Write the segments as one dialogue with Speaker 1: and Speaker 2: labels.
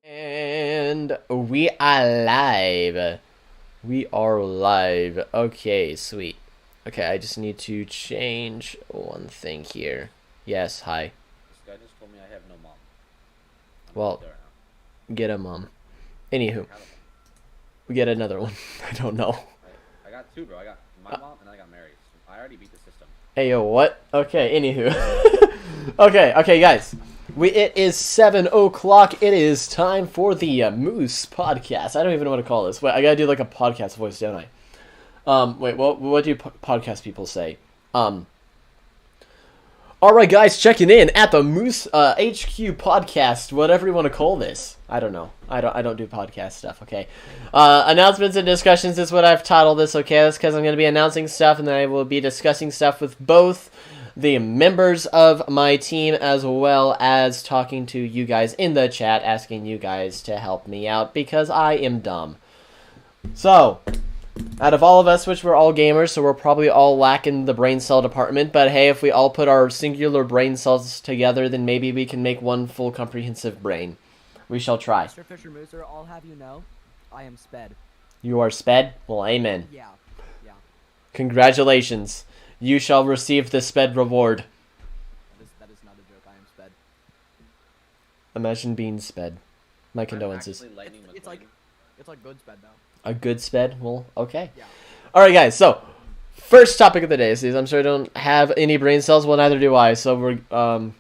Speaker 1: And we are live. We are live. Okay, sweet. Okay, I just need to change one thing here. Yes, hi.
Speaker 2: This guy just told me I have no mom.
Speaker 1: Well, get a mom. Anywho, we get another one. I don't know.
Speaker 2: I got two, bro. I got my mom and then I got married. So I already beat the system.
Speaker 1: Hey, yo, what? Okay, anywho. okay, guys. It is 7 o'clock. It is time for the Moose podcast. I don't even know what to call this. Wait, I gotta do like a podcast voice, don't I? Wait, what do podcast people say? Alright, guys, checking in at the Moose HQ podcast, whatever you want to call this. I don't know. I don't do podcast stuff, okay? Announcements and discussions is what I've titled this, okay? That's because I'm going to be announcing stuff, and then I will be discussing stuff with both the members of my team, as well as talking to you guys in the chat, asking you guys to help me out, because I am dumb. So, out of all of us, which we're all gamers, so we're probably all lacking the brain cell department, but hey, if we all put our singular brain cells together, then maybe we can make one full comprehensive brain. We shall try.
Speaker 3: Mr. Fisher Mooser, I'll have you know, I am sped.
Speaker 1: You are sped? Well, amen.
Speaker 3: Yeah.
Speaker 1: Congratulations. You shall receive the sped reward.
Speaker 3: That is not a joke, I am sped.
Speaker 1: Imagine being sped. My condolences.
Speaker 3: It's like good sped though.
Speaker 1: A good sped? Well, okay.
Speaker 3: Yeah.
Speaker 1: Alright, guys, so first topic of the day is I'm sure I don't have any brain cells. Well, neither do I. So we're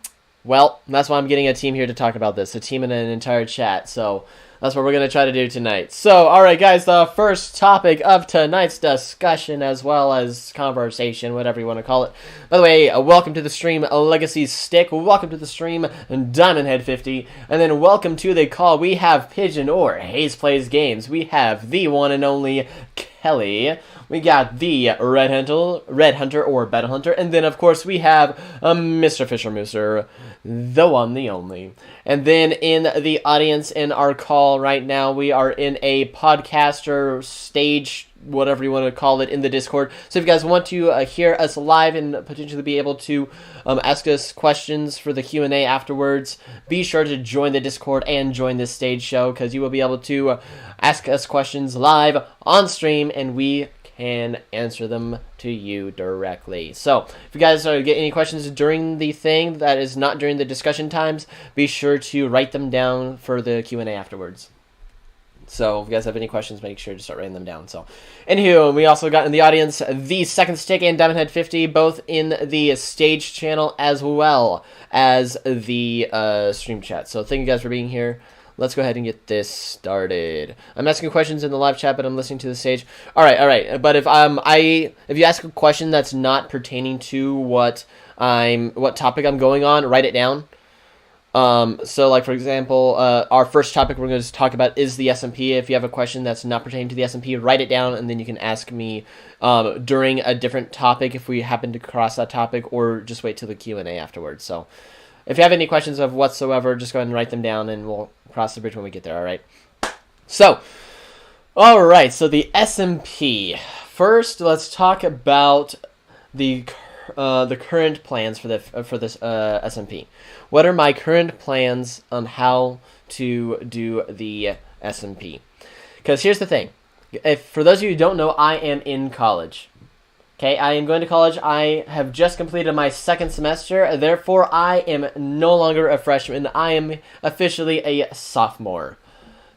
Speaker 1: well, that's why I'm getting a team here to talk about this. A team and an entire chat. So that's what we're going to try to do tonight. So, alright guys, the first topic of tonight's discussion, as well as conversation, whatever you want to call it. By the way, welcome to the stream, Legacy Stick. Welcome to the stream, Diamondhead50. And then welcome to the call. We have Pigeon or Hayes Plays Games. We have the one and only Kelly. We got the Red Hunter or Battle Hunter. And then, of course, we have Mr. Fisher Mooser, the one, the only. And then in the audience in our call right now, we are in a podcaster stage, whatever you want to call it, in the Discord. So if you guys want to hear us live and potentially be able to ask us questions for the Q&A afterwards, be sure to join the Discord and join this stage show, because you will be able to ask us questions live on stream, and we can answer them to you directly. So, if you guys get any questions during the thing that is not during the discussion times, be sure to write them down for the Q&A afterwards. So, if you guys have any questions, make sure to start writing them down. So, anywho, we also got in the audience the Second Stick and Diamondhead50, both in the stage channel as well as the stream chat. So, thank you guys for being here. Let's go ahead and get this started. I'm asking questions in the live chat, but I'm listening to the stage. All right. But if you ask a question that's not pertaining to what topic I'm going on, write it down. So like for example, our first topic we're going to talk about is the SMP. If you have a question that's not pertaining to the SMP, write it down, and then you can ask me during a different topic if we happen to cross that topic, or just wait till the Q&A afterwards. So if you have any questions of whatsoever, just go ahead and write them down, and we'll cross the bridge when we get there, all right? So, all right, so the SMP. First, let's talk about the current plans for this SMP. What are my current plans on how to do the SMP? Because here's the thing. For those of you who don't know, I am in college. Okay, I am going to college. I have just completed my second semester. Therefore, I am no longer a freshman. I am officially a sophomore.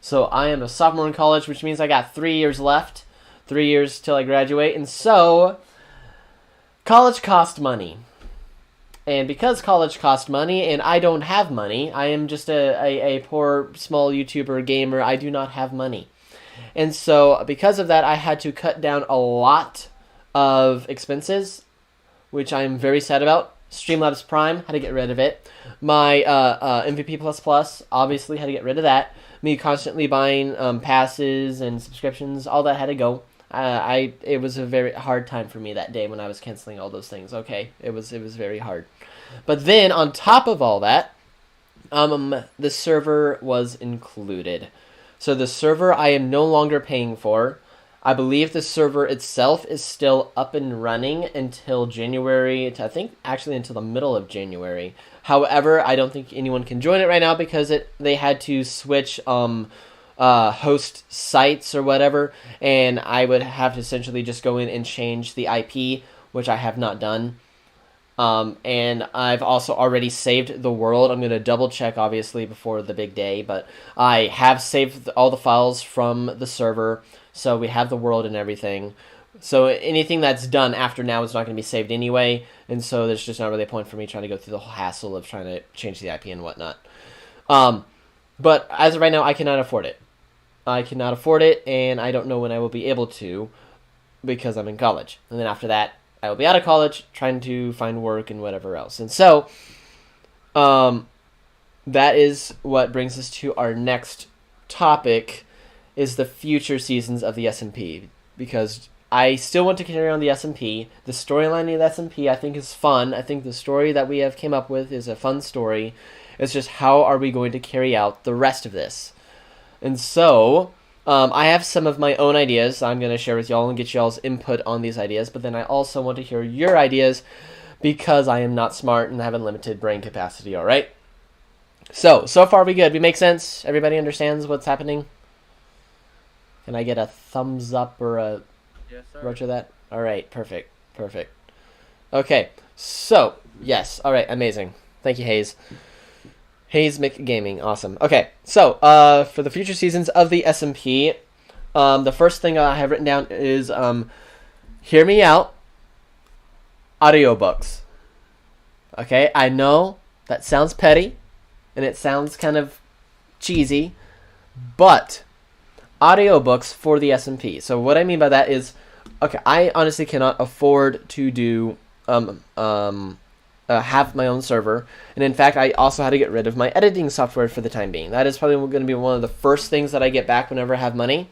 Speaker 1: So I am a sophomore in college, which means I got 3 years left. 3 years till I graduate. And so, college costs money. And because college costs money and I don't have money, I am just a poor small YouTuber gamer. I do not have money. And so, because of that, I had to cut down a lot of expenses, which I am very sad about. Streamlabs Prime, had to get rid of it. My MVP++, obviously had to get rid of that. Me constantly buying passes and subscriptions, all that had to go. it was a very hard time for me that day when I was canceling all those things. Okay, it was very hard. But then on top of all that, the server was included. So the server I am no longer paying for. I believe the server itself is still up and running until January, I think actually until the middle of January. However, I don't think anyone can join it right now because they had to switch host sites or whatever, and I would have to essentially just go in and change the IP, which I have not done. And I've also already saved the world. I'm going to double check, obviously, before the big day, but I have saved all the files from the server, so we have the world and everything. So anything that's done after now is not going to be saved anyway, and so there's just not really a point for me trying to go through the whole hassle of trying to change the IP and whatnot. But as of right now, I cannot afford it. I cannot afford it, and I don't know when I will be able to because I'm in college. And then after that, I will be out of college trying to find work and whatever else. And so, that is what brings us to our next topic, is the future seasons of the SMP. Because I still want to carry on the SMP. The storyline of the SMP I think is fun. I think the story that we have came up with is a fun story. It's just how are we going to carry out the rest of this? And so, I have some of my own ideas I'm going to share with y'all and get y'all's input on these ideas, but then I also want to hear your ideas because I am not smart and have unlimited brain capacity, alright? So far we good. We make sense? Everybody understands what's happening? Can I get a thumbs up or a
Speaker 2: Yes, sir.
Speaker 1: roger that? Alright, perfect. Okay, so, yes, alright, amazing. Thank you, Hayes. Hayes McGaming, awesome. Okay, so for the future seasons of the SMP, the first thing I have written down is hear me out, audiobooks. Okay, I know that sounds petty, and it sounds kind of cheesy, but audiobooks for the SMP. So what I mean by that is, okay, I honestly cannot afford to do have my own server, and in fact I also had to get rid of my editing software for the time being. That is probably going to be one of the first things that I get back whenever I have money.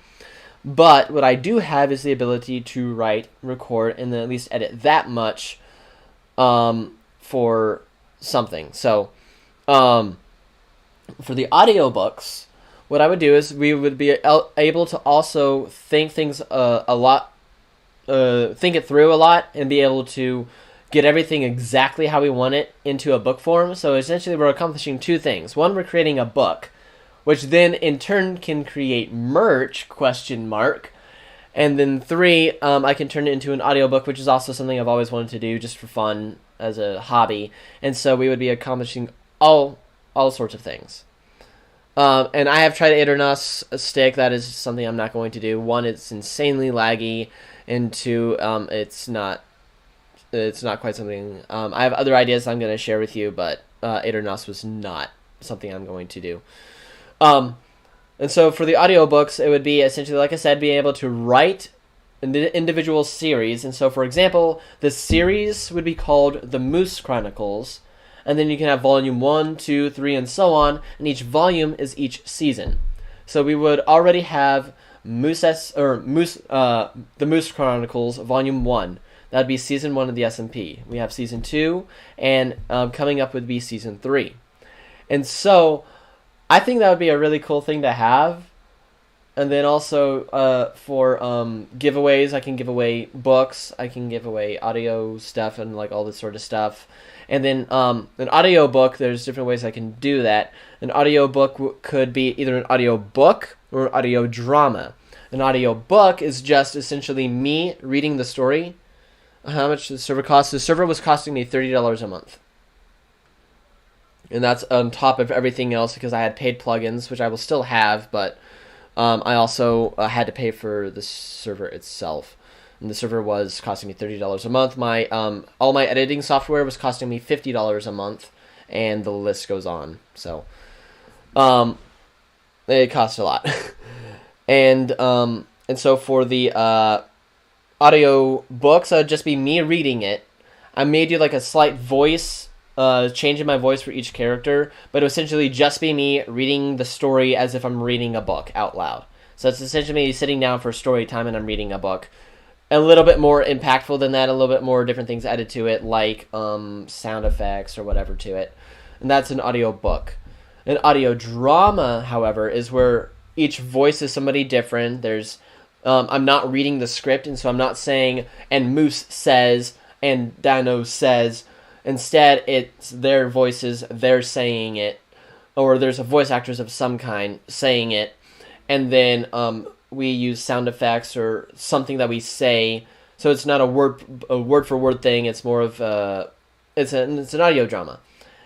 Speaker 1: But what I do have is the ability to write, record, and then at least edit that much for something. So for the audiobooks, what I would do is we would be able to also think things think it through a lot, and be able to get everything exactly how we want it into a book form. So essentially we're accomplishing two things. One, we're creating a book, which then in turn can create merch, ? And then three, I can turn it into an audiobook, which is also something I've always wanted to do just for fun as a hobby. And so we would be accomplishing all sorts of things. And I have tried Aeternos stick. That is something I'm not going to do. One, it's insanely laggy, and two, it's not quite something. I have other ideas I'm going to share with you, but Aeternos was not something I'm going to do. And so for the audiobooks, it would be essentially, like I said, being able to write an individual series. And so, for example, the series would be called The Moose Chronicles, and then you can have volume 1, 2, 3, and so on, and each volume is each season. So we would already have The Moose Chronicles Volume 1. That would be Season 1 of the SMP. We have Season 2, and coming up would be Season 3. And so, I think that would be a really cool thing to have. And then also, for giveaways, I can give away books, I can give away audio stuff, and like all this sort of stuff. And then, an audiobook, there's different ways I can do that. An audiobook could be either an audio book or an audio drama. An audio book is just essentially me reading the story. How much the server costs? The server was costing me $30 a month. And that's on top of everything else because I had paid plugins, which I will still have, but I also had to pay for the server itself. And the server was costing me $30 a month. My all my editing software was costing me $50 a month, and the list goes on. So it cost a lot. and so for the audio books, it'd just be me reading it. I may do like a slight voice change in my voice for each character, but it would essentially just be me reading the story as if I'm reading a book out loud. So it's essentially me sitting down for story time and I'm reading a book. A little bit more impactful than that, a little bit more different things added to it, like sound effects or whatever to it. And that's an audio book. An audio drama, however, is where each voice is somebody different. There's I'm not reading the script, and so I'm not saying, and Moose says, and Dino says. Instead, it's their voices, they're saying it, or there's a voice actors of some kind saying it, and then we use sound effects or something that we say. So it's not a word for word thing. It's more of it's an audio drama,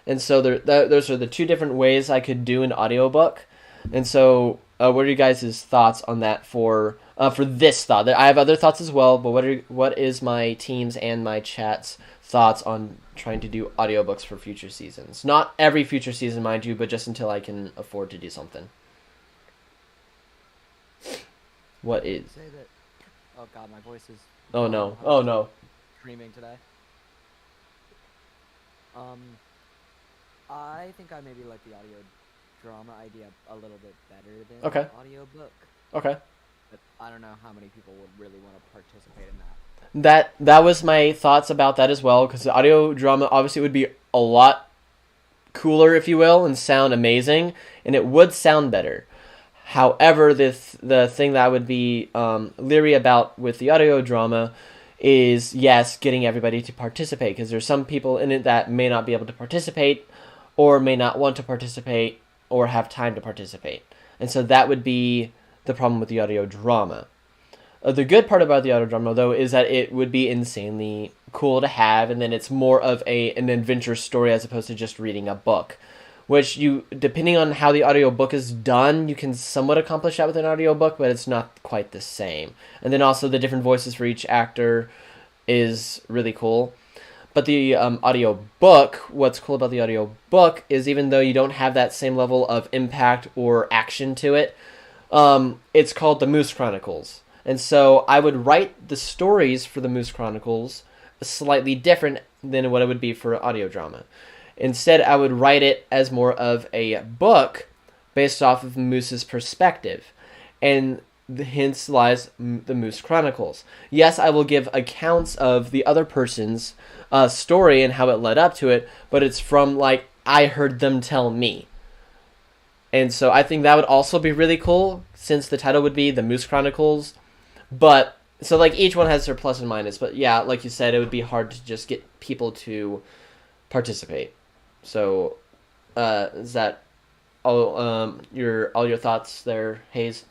Speaker 1: and so those are the two different ways I could do an audiobook. And so, what are you guys' thoughts on that for this thought? I have other thoughts as well, but what is my team's and my chat's thoughts on trying to do audiobooks for future seasons? Not every future season, mind you, but just until I can afford to do something. What is?
Speaker 3: Say that. Oh God, my voice is.
Speaker 1: Oh no! Oh no!
Speaker 3: Screaming today. I think I maybe like the audio drama idea a little bit better than
Speaker 1: Okay.
Speaker 3: the audiobook.
Speaker 1: Okay.
Speaker 3: But I don't know how many people would really want to participate in that.
Speaker 1: That was my thoughts about that as well, because the audio drama obviously would be a lot cooler, if you will, and sound amazing, and it would sound better. However, the thing that I would be leery about with the audio drama is, yes, getting everybody to participate, because there's some people in it that may not be able to participate, or may not want to participate, or have time to participate. And so that would be the problem with the audio drama. The good part about the audio drama, though, is that it would be insanely cool to have, and then it's more of an adventure story as opposed to just reading a book. Which depending on how the audiobook is done, you can somewhat accomplish that with an audiobook, but it's not quite the same. And then also the different voices for each actor is really cool. But the audiobook, what's cool about the audiobook is even though you don't have that same level of impact or action to it, it's called the Moose Chronicles. And so I would write the stories for the Moose Chronicles slightly different than what it would be for an audio drama. Instead, I would write it as more of a book based off of Moose's perspective. And hence lies the Moose Chronicles. Yes, I will give accounts of the other person's story and how it led up to it, but it's from, like, I heard them tell me. And so I think that would also be really cool, since the title would be The Moose Chronicles. But, so, like, each one has their plus and minus. But, yeah, like you said, it would be hard to just get people to participate. So, is that all your thoughts there, Hayes?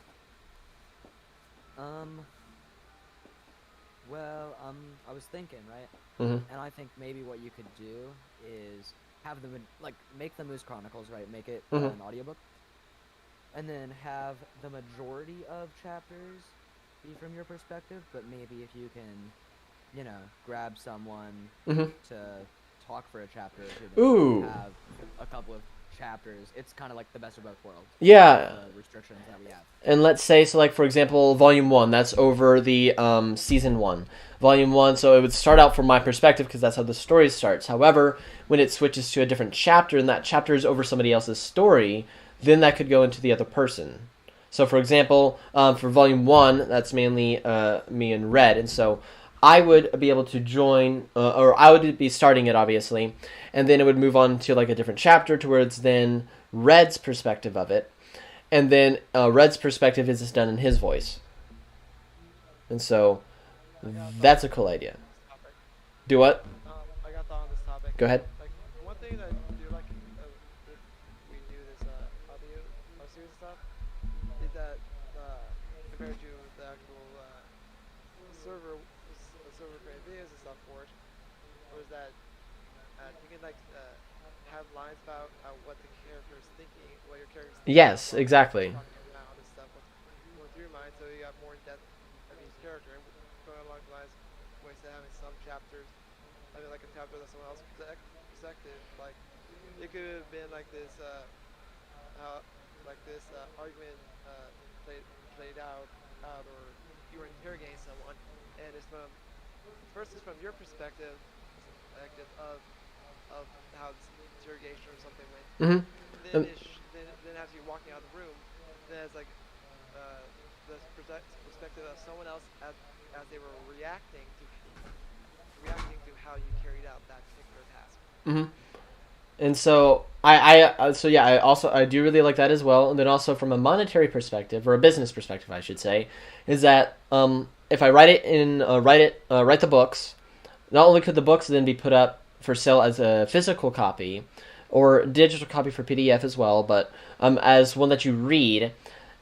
Speaker 3: Well, I was thinking, right?
Speaker 1: Mm-hmm.
Speaker 3: And I think maybe what you could do is have them, like, make the Moose Chronicles, right? Make it
Speaker 1: Mhm.
Speaker 3: an audiobook. And then have the majority of chapters be from your perspective, but maybe if you can, grab someone
Speaker 1: Mm-hmm.
Speaker 3: to talk for a chapter or two, then
Speaker 1: Ooh.
Speaker 3: have a couple of chapters. It's kind of like the best of both worlds.
Speaker 1: Yeah.
Speaker 3: The restrictions that we have.
Speaker 1: And let's say, so like, for example, Volume 1, that's over the Season 1. Volume 1, so it would start out from my perspective because that's how the story starts. However, when it switches to a different chapter and that chapter is over somebody else's story, then that could go into the other person. So, for example, for Volume 1, that's mainly me and Red. And so I would be able to join, or I would be starting it, obviously, and then it would move on to, like, a different chapter towards then Red's perspective of it. And then Red's perspective is done in his voice. And so that's a cool idea.
Speaker 4: Topic.
Speaker 1: Do what?
Speaker 4: I got thought on this topic.
Speaker 1: Go ahead.
Speaker 4: Like, one thing that I do like if we do this audio series stuff is that compared to the actual server creating videos and stuff for it, was that you can like have lines about what the character is thinking, what your character is thinking.
Speaker 1: Yes, exactly.
Speaker 4: Talking around and stuff going through your mind, so you got more in depth of each character. And going along the lines, instead of having some chapters, having like a chapter that someone else perspective, like it could have been like this, argument played out, or you were interrogating someone, and it's from first it's from your perspective of how this interrogation or something went.
Speaker 1: Mm-hmm.
Speaker 4: Then as you're walking out of the room, then it's like the perspective of someone else as they were reacting to how you carried out that particular task.
Speaker 1: Mm-hmm. And so so yeah, I do really like that as well. And then also from a monetary perspective, or a business perspective, I should say, is that if I write the books, not only could the books then be put up for sale as a physical copy, or digital copy for PDF as well, but as one that you read,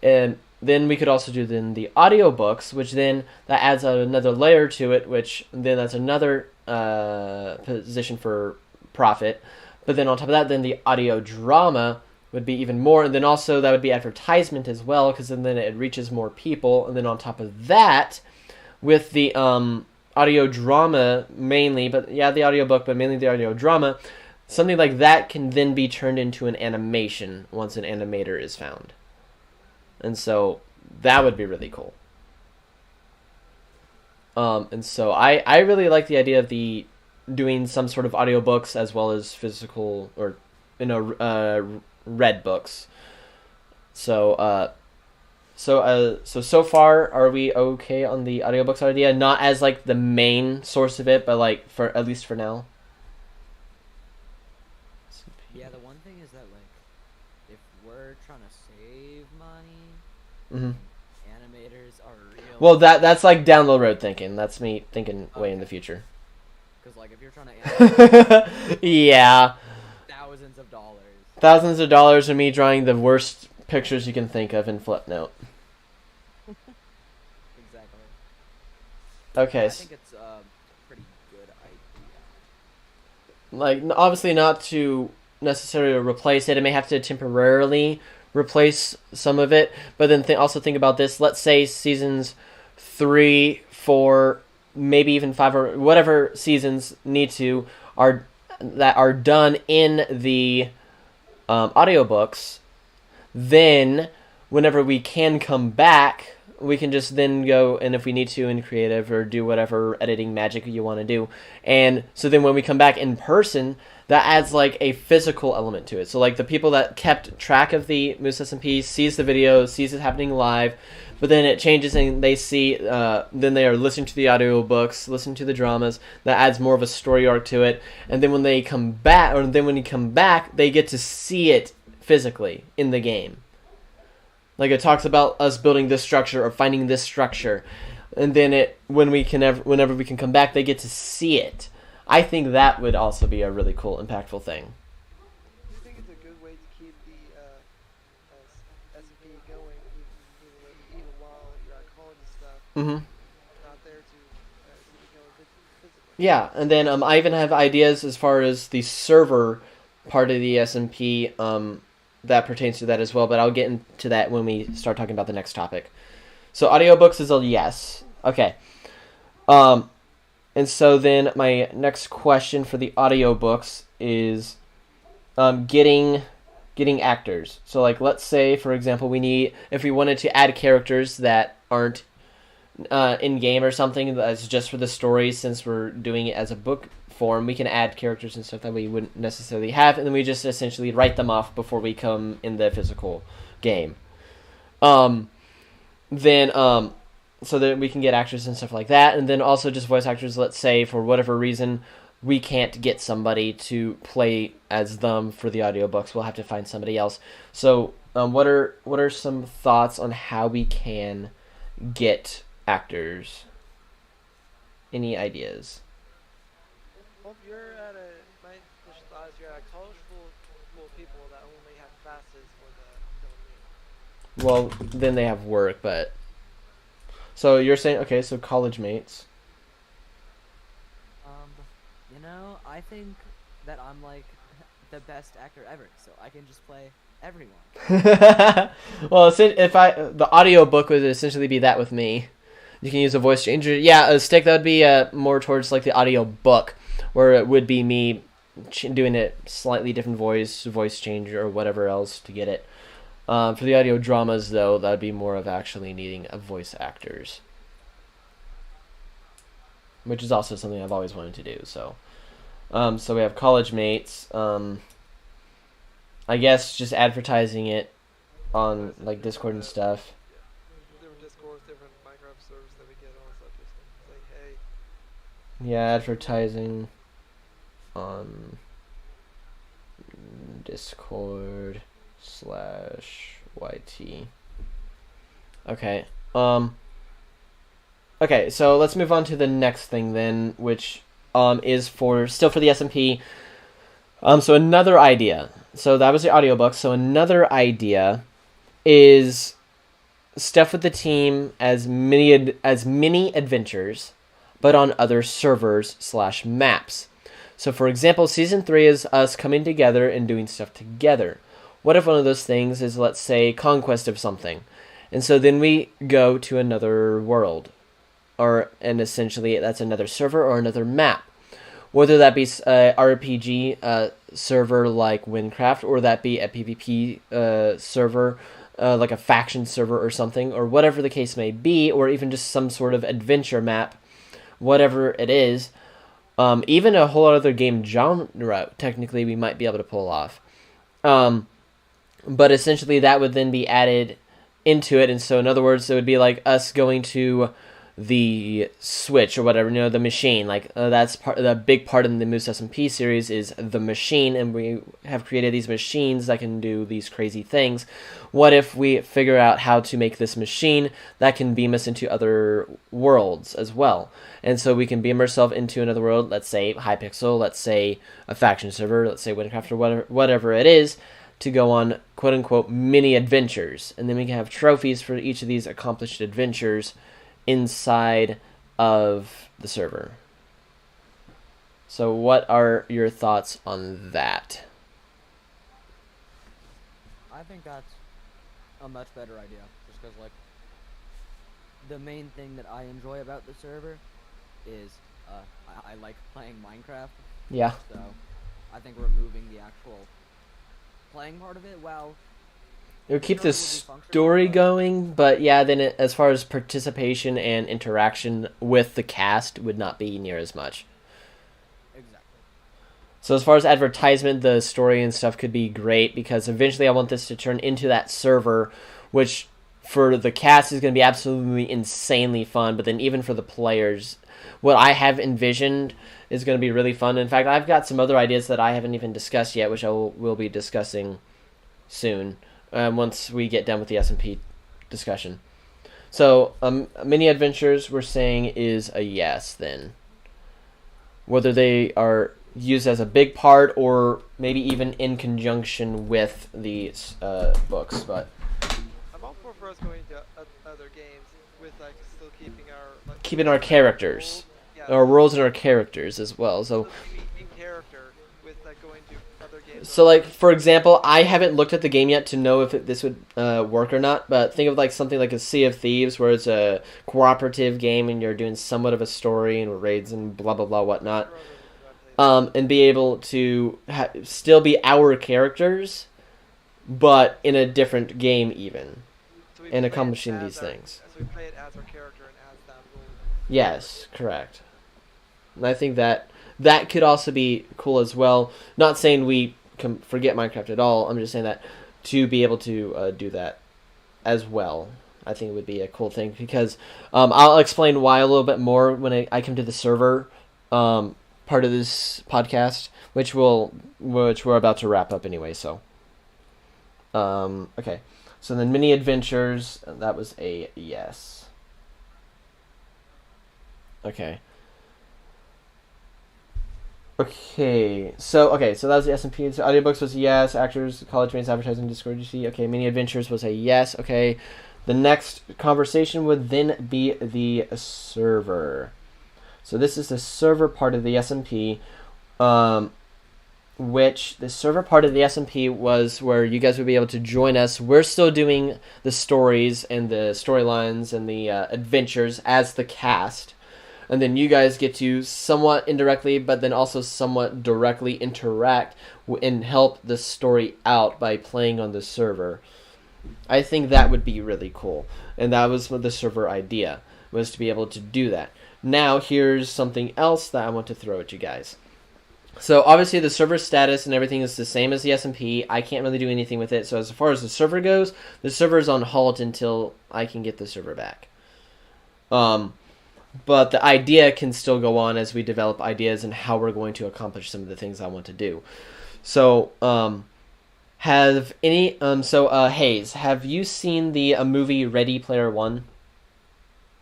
Speaker 1: and then we could also do then the audiobooks, which then that adds another layer to it, which then that's another position for profit. But then on top of that, then the audio drama would be even more, and then also that would be advertisement as well, because then it reaches more people. And then on top of that, with the audio drama mainly, but yeah, the audiobook, but mainly the audio drama, something like that can then be turned into an animation once an animator is found. And so that would be really cool. And so I really like the idea of the doing some sort of audiobooks as well as physical or read books. So so far are we okay on the audiobooks idea? Not as like the main source of it, but like for at least for now.
Speaker 3: Yeah, the one thing is that like if we're trying to save money,
Speaker 1: Mm-hmm.
Speaker 3: animators are real.
Speaker 1: Well, that's like down the road thinking. That's me thinking way in the future.
Speaker 3: Because like if you're trying to animate
Speaker 1: Yeah.
Speaker 3: thousands of dollars.
Speaker 1: Thousands of dollars of me drawing the worst pictures you can think of in Flipnote.
Speaker 3: Exactly.
Speaker 1: Okay.
Speaker 3: I think it's a pretty good idea.
Speaker 1: Like, obviously not to necessarily replace it. It may have to temporarily replace some of it. But then also think about this. Let's say seasons 3, 4, maybe even 5, or whatever seasons are done in the audiobooks. Then whenever we can come back, we can just then go, and if we need to in creative or do whatever editing magic you want to do, and so then when we come back in person, that adds like a physical element to it. So like the people that kept track of the Moose SMP sees the video, sees it happening live, but then it changes and they see, then they are listening to the audiobooks, listening to the dramas. That adds more of a story arc to it. And then when they come back, or then when you come back, they get to see it physically in the game. Like it talks about us building this structure or finding this structure, and then whenever we can come back, they get to see it. I think that would also be a really cool, impactful thing.
Speaker 4: Do you think it's a good way to keep the SMP going even while you're at college and stuff?
Speaker 1: Mm-hmm.
Speaker 4: Not there to keep it going physically.
Speaker 1: Yeah, and then I even have ideas as far as the server part of the SMP that pertains to that as well, but I'll get into that when we start talking about the next topic. So audiobooks is a yes. Okay. And so then my next question for the audiobooks is getting actors. So like let's say for example if we wanted to add characters that aren't in game or something that's just for the story, since we're doing it as a book form, we can add characters and stuff that we wouldn't necessarily have, and then we just essentially write them off before we come in the physical game. So that we can get actors and stuff like that, and then also just voice actors. Let's say for whatever reason we can't get somebody to play as them for the audiobooks, we'll have to find somebody else. So what are some thoughts on how we can get actors? Any ideas?
Speaker 4: Well, if you're my initial thought is you're at a college full of people that only have classes for the film.
Speaker 1: Well, then they have work, but so you're saying okay, so college mates.
Speaker 3: I think that I'm like the best actor ever, so I can just play everyone.
Speaker 1: Well, if the audiobook would essentially be that with me. You can use a voice changer. Yeah, a stick, that would be more towards like the audio book, where it would be me doing it slightly different voice changer or whatever else to get it. For the audio dramas, though, that would be more of actually needing a voice actors, which is also something I've always wanted to do. So we have college mates. I guess just advertising it on like Discord and stuff.
Speaker 4: Different Discord
Speaker 1: Yeah, advertising on Discord /YT. Okay. Okay, so let's move on to the next thing then, which is still for the SMP. So another idea. So that was the audiobook. So another idea is stuff with the team as mini adventures, but on other servers /maps. So for example, season 3 is us coming together and doing stuff together. What if one of those things is, let's say, conquest of something, and so then we go to another world, and essentially that's another server or another map, whether that be a RPG server like Windcraft, or that be a PvP server like a faction server or something, or whatever the case may be, or even just some sort of adventure map, whatever it is. Even a whole other game genre, technically, we might be able to pull off. But essentially, that would then be added into it, and so in other words, it would be like us going to the Switch or whatever, the machine. Like that's the big part in the Moose SMP series is the machine, and we have created these machines that can do these crazy things. What if we figure out how to make this machine that can beam us into other worlds as well? And so we can beam ourselves into another world, let's say Hypixel, let's say a faction server, let's say Windcraft, or whatever it is, to go on quote-unquote mini adventures. And then we can have trophies for each of these accomplished adventures inside of the server. So what are your thoughts on that?
Speaker 3: I think that's a much better idea, just because, like, the main thing that I enjoy about the server is I like playing Minecraft.
Speaker 1: Yeah.
Speaker 3: So I think removing the actual playing part of it, well,
Speaker 1: it would keep the
Speaker 3: functional,
Speaker 1: story
Speaker 3: but
Speaker 1: going, but yeah, then as far as participation and interaction with the cast would not be near as much.
Speaker 3: exactly.
Speaker 1: So as far as advertisement, the story and stuff could be great, because eventually I want this to turn into that server, which for the cast is going to be absolutely insanely fun, but then even for the players, what I have envisioned is going to be really fun. In fact, I've got some other ideas that I haven't even discussed yet, which I will be discussing soon, once we get done with the SMP discussion. So mini adventures we're saying is a yes then. Whether they are used as a big part or maybe even in conjunction with the books, but
Speaker 4: I'm all for us going to other games with like still keeping our
Speaker 1: keeping our characters,
Speaker 4: yeah,
Speaker 1: our worlds and our characters as well. So
Speaker 4: in character with like going to other games.
Speaker 1: So, like, for example, I haven't looked at the game yet to know if this would work or not, but think of, like, something like a Sea of Thieves, where it's a cooperative game and you're doing somewhat of a story and raids and blah, blah, blah, whatnot. And be able to still be our characters, but in a different game even,
Speaker 4: So we
Speaker 1: and
Speaker 4: play it
Speaker 1: accomplishing
Speaker 4: as
Speaker 1: these
Speaker 4: our-
Speaker 1: things.
Speaker 4: So we play it as our character and as that role.
Speaker 1: Yes, correct. And I think that could also be cool as well. Not saying we can forget Minecraft at all. I'm just saying that to be able to do that as well, I think it would be a cool thing, because I'll explain why a little bit more when I come to the server part of this podcast, which we're about to wrap up anyway. So, okay. So then mini adventures, that was a yes. Okay. So that was the S&P. So audiobooks was a yes. Actors, college mates, advertising, Discord, GC. Okay, mini adventures was a yes. Okay, the next conversation would then be the server. So this is the server part of the S&P, which the server part of the S&P was where you guys would be able to join us. We're still doing the stories and the storylines and the adventures as the cast. And then you guys get to somewhat indirectly, but then also somewhat directly interact and help the story out by playing on the server. I think that would be really cool. And that was the server idea, was to be able to do that. Now, here's something else that I want to throw at you guys. So, obviously, the server status and everything is the same as the S&P. I can't really do anything with it. So, as far as the server goes, the server is on halt until I can get the server back. but the idea can still go on as we develop ideas and how we're going to accomplish some of the things I want to do. So, Hayes, have you seen the movie Ready Player One?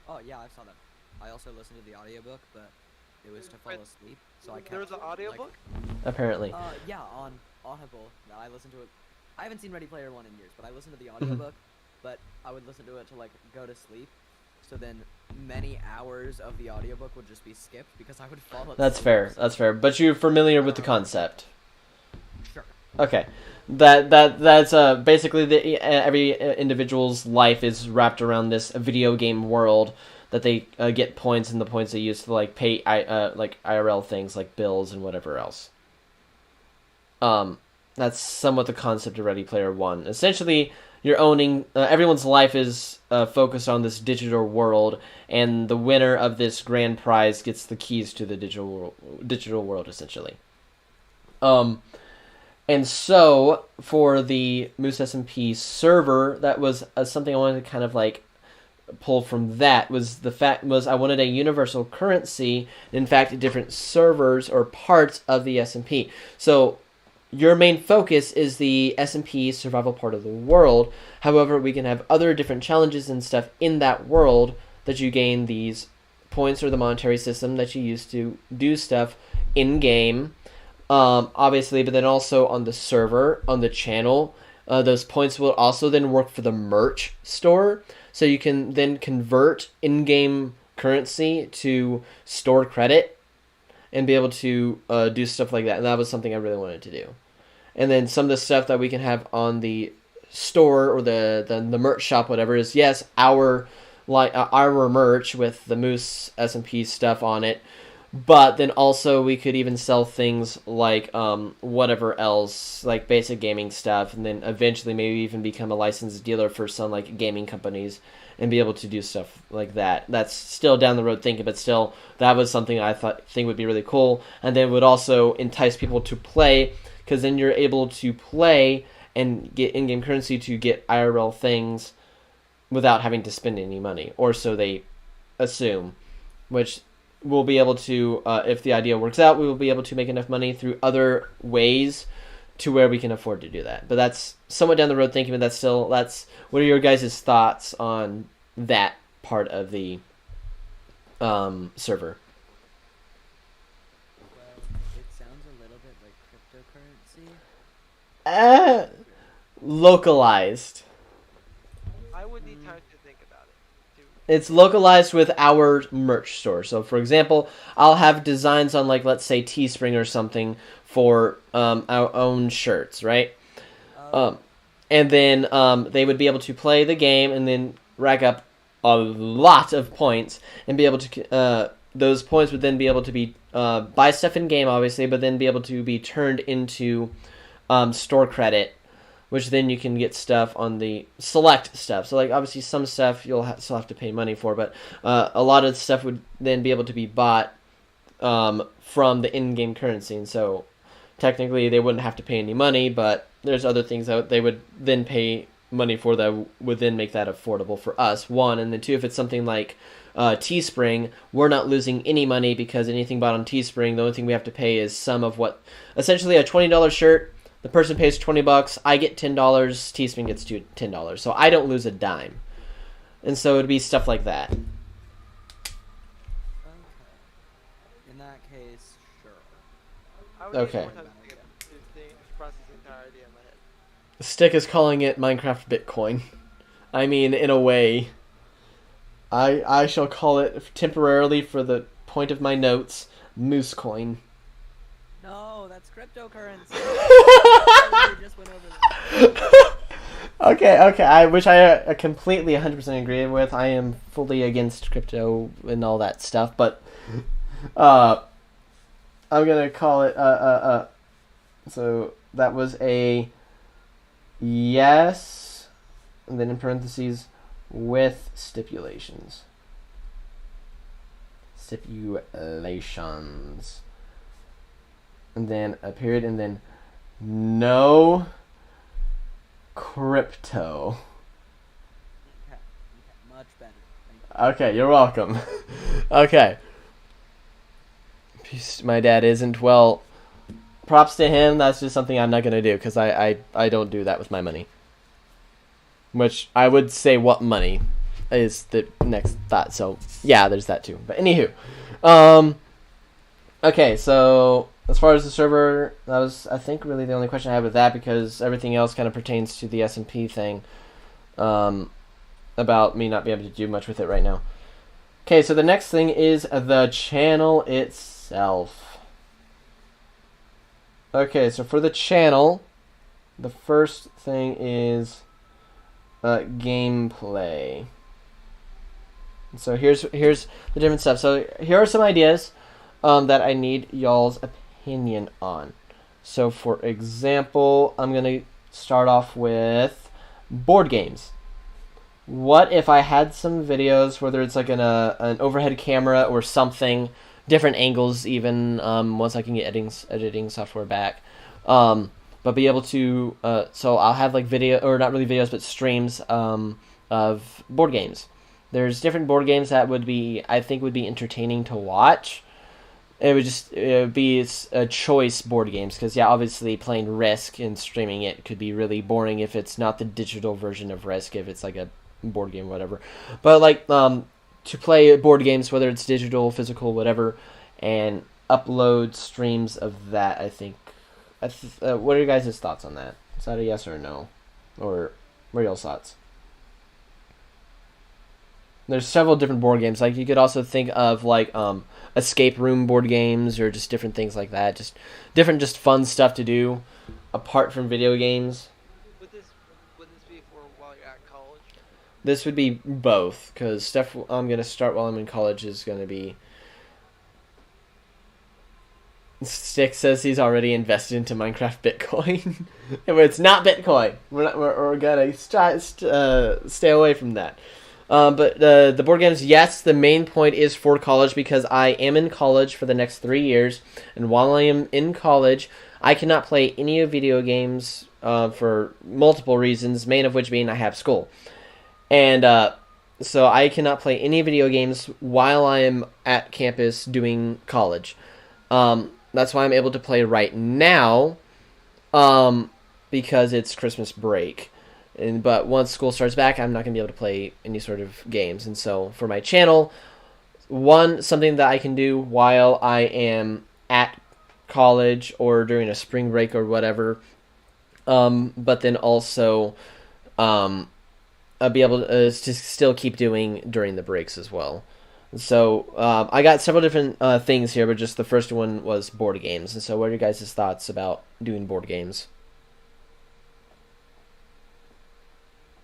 Speaker 3: Oh yeah, I saw that. I also listened to the audiobook, but it was to fall
Speaker 4: Wait,
Speaker 3: asleep, so I kept.
Speaker 4: There was an
Speaker 3: like,
Speaker 4: audiobook?
Speaker 1: Apparently.
Speaker 3: Yeah, on Audible. I listened to it. I haven't seen Ready Player One in years, but I listened to the
Speaker 1: Mm-hmm.
Speaker 3: audiobook. But I would listen to it to like go to sleep. So then many hours of the audiobook would just be skipped because I would fall asleep.
Speaker 1: That's fair. That's fair. But you're familiar with the concept.
Speaker 3: Sure.
Speaker 1: Okay. That's basically every individual's life is wrapped around this video game world that they get points, and the points they use to like pay like IRL things like bills and whatever else. That's somewhat the concept of Ready Player One. Essentially, you're owning everyone's life is focused on this digital world, and the winner of this grand prize gets the keys to the digital world essentially. And so for the Moose SMP server, that was something I wanted to kind of like pull from. That was I wanted a universal currency. In fact, different servers or parts of the SMP. So your main focus is the SMP survival part of the world. However, we can have other different challenges and stuff in that world that you gain these points or the monetary system that you use to do stuff in game. Obviously, but then also on the server, on the channel, those points will also then work for the merch store. So you can then convert in-game currency to store credit and be able to do stuff like that. And that was something I really wanted to do. And then some of the stuff that we can have on the store or the merch shop, whatever, is yes, our merch with the Moose SMP stuff on it. But then also we could even sell things like whatever else, like basic gaming stuff, and then eventually maybe even become a licensed dealer for some like gaming companies and be able to do stuff like that. That's still down the road thinking, but still that was something I think would be really cool, and then would also entice people to play, because then you're able to play and get in-game currency to get IRL things without having to spend any money, or so they assume, which we'll be able to, if the idea works out, we will be able to make enough money through other ways to where we can afford to do that. But that's somewhat down the road thinking, but that's what are your guys' thoughts on that part of the server?
Speaker 3: Well, it sounds a little bit like cryptocurrency.
Speaker 1: Localized.
Speaker 4: I would need time to think about it.
Speaker 1: It's localized with our merch store. So, for example, I'll have designs on, like, let's say Teespring or something for our own shirts, right? And then they would be able to play the game and then rack up a lot of points and be able to... those points would then be able to be... buy stuff in game, obviously, but then be able to be turned into store credit, which then you can get stuff on the select stuff. So, like, obviously some stuff you'll still have to pay money for, but a lot of stuff would then be able to be bought from the in-game currency. And so, technically, they wouldn't have to pay any money, but there's other things that they would then pay money for that would then make that affordable for us, one. And then two, if it's something like Teespring, we're not losing any money because anything bought on Teespring, the only thing we have to pay is some of what, essentially a $20 shirt, the person pays $20, I get $10, Teespring gets $10. So I don't lose a dime. And so it'd be stuff like that.
Speaker 3: Okay. In that case, sure.
Speaker 4: I would
Speaker 1: Okay.
Speaker 4: need more time to process the entire idea in my head.
Speaker 1: Stick is calling it Minecraft Bitcoin. I mean, in a way. I shall call it temporarily, for the point of my notes, Moose Coin.
Speaker 3: No, that's cryptocurrency. We just went over that.
Speaker 1: Okay, which I completely 100% agree with. I am fully against crypto and all that stuff, but I'm gonna call it so that was a yes, and then in parentheses with stipulations. And then a period, and then no crypto.
Speaker 3: Okay, much better.
Speaker 1: Okay, you're welcome. Okay. My dad isn't. Well, props to him. That's just something I'm not going to do because I don't do that with my money. Which I would say what money is the next thought. So, yeah, there's that too. But anywho. Okay, so as far as the server, that was, I think, really the only question I had with that because everything else kind of pertains to the S&P thing. About me not being able to do much with it right now. Okay, so the next thing is the channel itself. Okay, so for the channel, the first thing is gameplay. So here's the different stuff. So here are some ideas that I need y'all's opinion on. So for example, I'm going to start off with board games. What if I had some videos, whether it's like an overhead camera or something, different angles even, once I can get editing software back, but be able to, so I'll have like video, or not really videos, but streams of board games. There's different board games that I think would be entertaining to watch. It would be a choice board games, because yeah, obviously playing Risk and streaming it could be really boring if it's not the digital version of Risk, if it's like a board game, whatever. But like to play board games, whether it's digital, physical, whatever, and upload streams of that, I think. What are your guys' thoughts on that? Is that a yes or a no? Or what are y'all's thoughts? There's several different board games. Like you could also think of like escape room board games or just different things like that. Just different, just fun stuff to do apart from video games.
Speaker 4: Would this be for while you're at college?
Speaker 1: This would be both, because stuff I'm going to start while I'm in college is going to be... Stick says he's already invested into Minecraft Bitcoin. It's not Bitcoin. We're going to stay away from that. But the board games, yes, the main point is for college, because I am in college for the next 3 years. And while I am in college, I cannot play any video games for multiple reasons, main of which being I have school. And so I cannot play any video games while I am at campus doing college. That's why I'm able to play right now, because it's Christmas break. But once school starts back, I'm not going to be able to play any sort of games. And so for my channel, something that I can do while I am at college or during a spring break or whatever, but then also... I'll be able to still keep doing during the breaks as well. So I got several different things here, but just the first one was board games. And so what are your guys' thoughts about doing board games?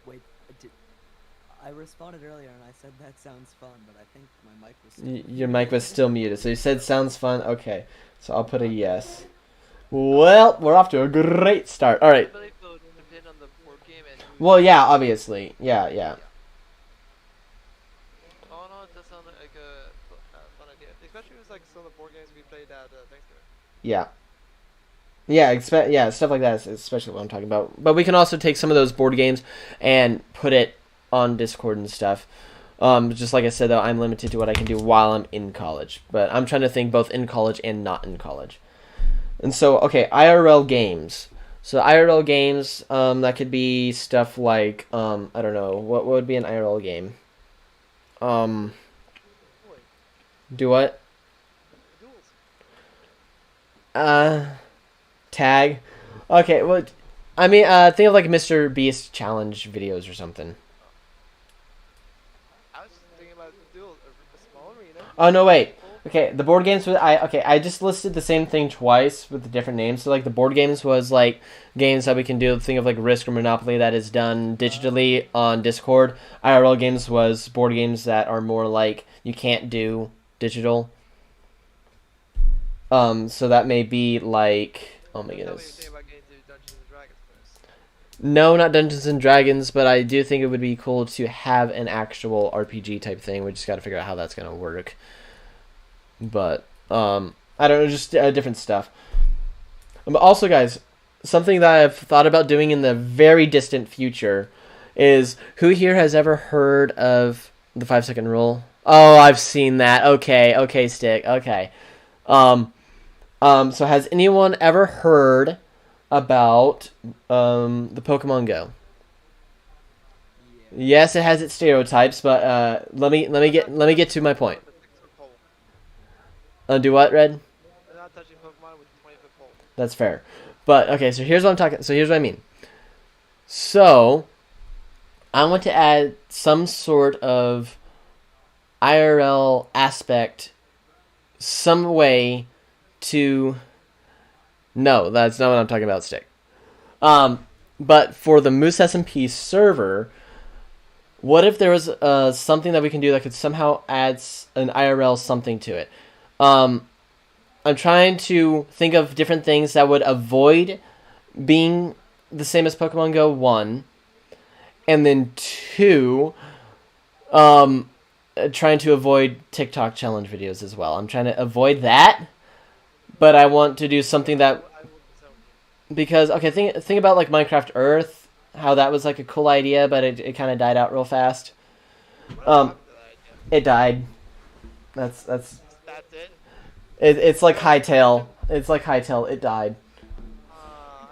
Speaker 3: Wait, I responded earlier and I said that sounds fun, but I think my mic was still
Speaker 1: Your mic was still muted. So you said sounds fun? Okay. So I'll put a yes. Well, we're off to a great start. All right. Well, yeah, obviously. Yeah.
Speaker 4: Oh no, it does sound like a fun idea. Especially with like some of the board games we played at Thanksgiving.
Speaker 1: Yeah, stuff like that is especially what I'm talking about. But we can also take some of those board games and put it on Discord and stuff. Just like I said, though, I'm limited to what I can do while I'm in college. But I'm trying to think both in college and not in college. And so, okay, IRL games. So IRL games, that could be stuff like, I don't know, what would be an IRL game? Do what? Tag. Okay, well, I mean, think of like Mr. Beast challenge videos or something.
Speaker 4: I was just thinking about duels, a small arena.
Speaker 1: Oh, no, wait. Okay, the board games I just listed the same thing twice with the different names. So like the board games was like games that we can do, think of like Risk or Monopoly that is done digitally on Discord. IRL games was board games that are more like you can't do digital. So that may be like, oh my goodness. No, not Dungeons and Dragons, but I do think it would be cool to have an actual RPG type thing. We just got to figure out how that's going to work. But, I don't know, just different stuff. Also, guys, something that I've thought about doing in the very distant future is, who here has ever heard of The 5-second rule. Oh, I've seen that. Okay, okay, Stick. Okay. So has anyone ever heard about the Pokemon Go?
Speaker 3: Yeah.
Speaker 1: Yes, it has its stereotypes, but let me get to my point.
Speaker 4: With a 6-foot pole.
Speaker 1: Do what, Red?
Speaker 4: They're not touching Pokemon with a 20-foot pole.
Speaker 1: That's fair. But okay, so here's what I'm talking. So here's what I mean. So I want to add some sort of IRL aspect, some way to. No, that's not what I'm talking about, Stick. But for the Moose SMP server, what if there was something that we can do that could somehow add an IRL something to it? I'm trying to think of different things that would avoid being the same as Pokemon Go 1. And then 2, trying to avoid TikTok challenge videos as well. I'm trying to avoid that, but I want to do something that...
Speaker 4: I will so.
Speaker 1: Because, okay, think about like Minecraft Earth, how that was like a cool idea, but it kind of died out real fast.
Speaker 4: What happened to that idea?
Speaker 1: It died. That's
Speaker 4: That's it?
Speaker 1: it's like Hytale. It's like Hytale. It died.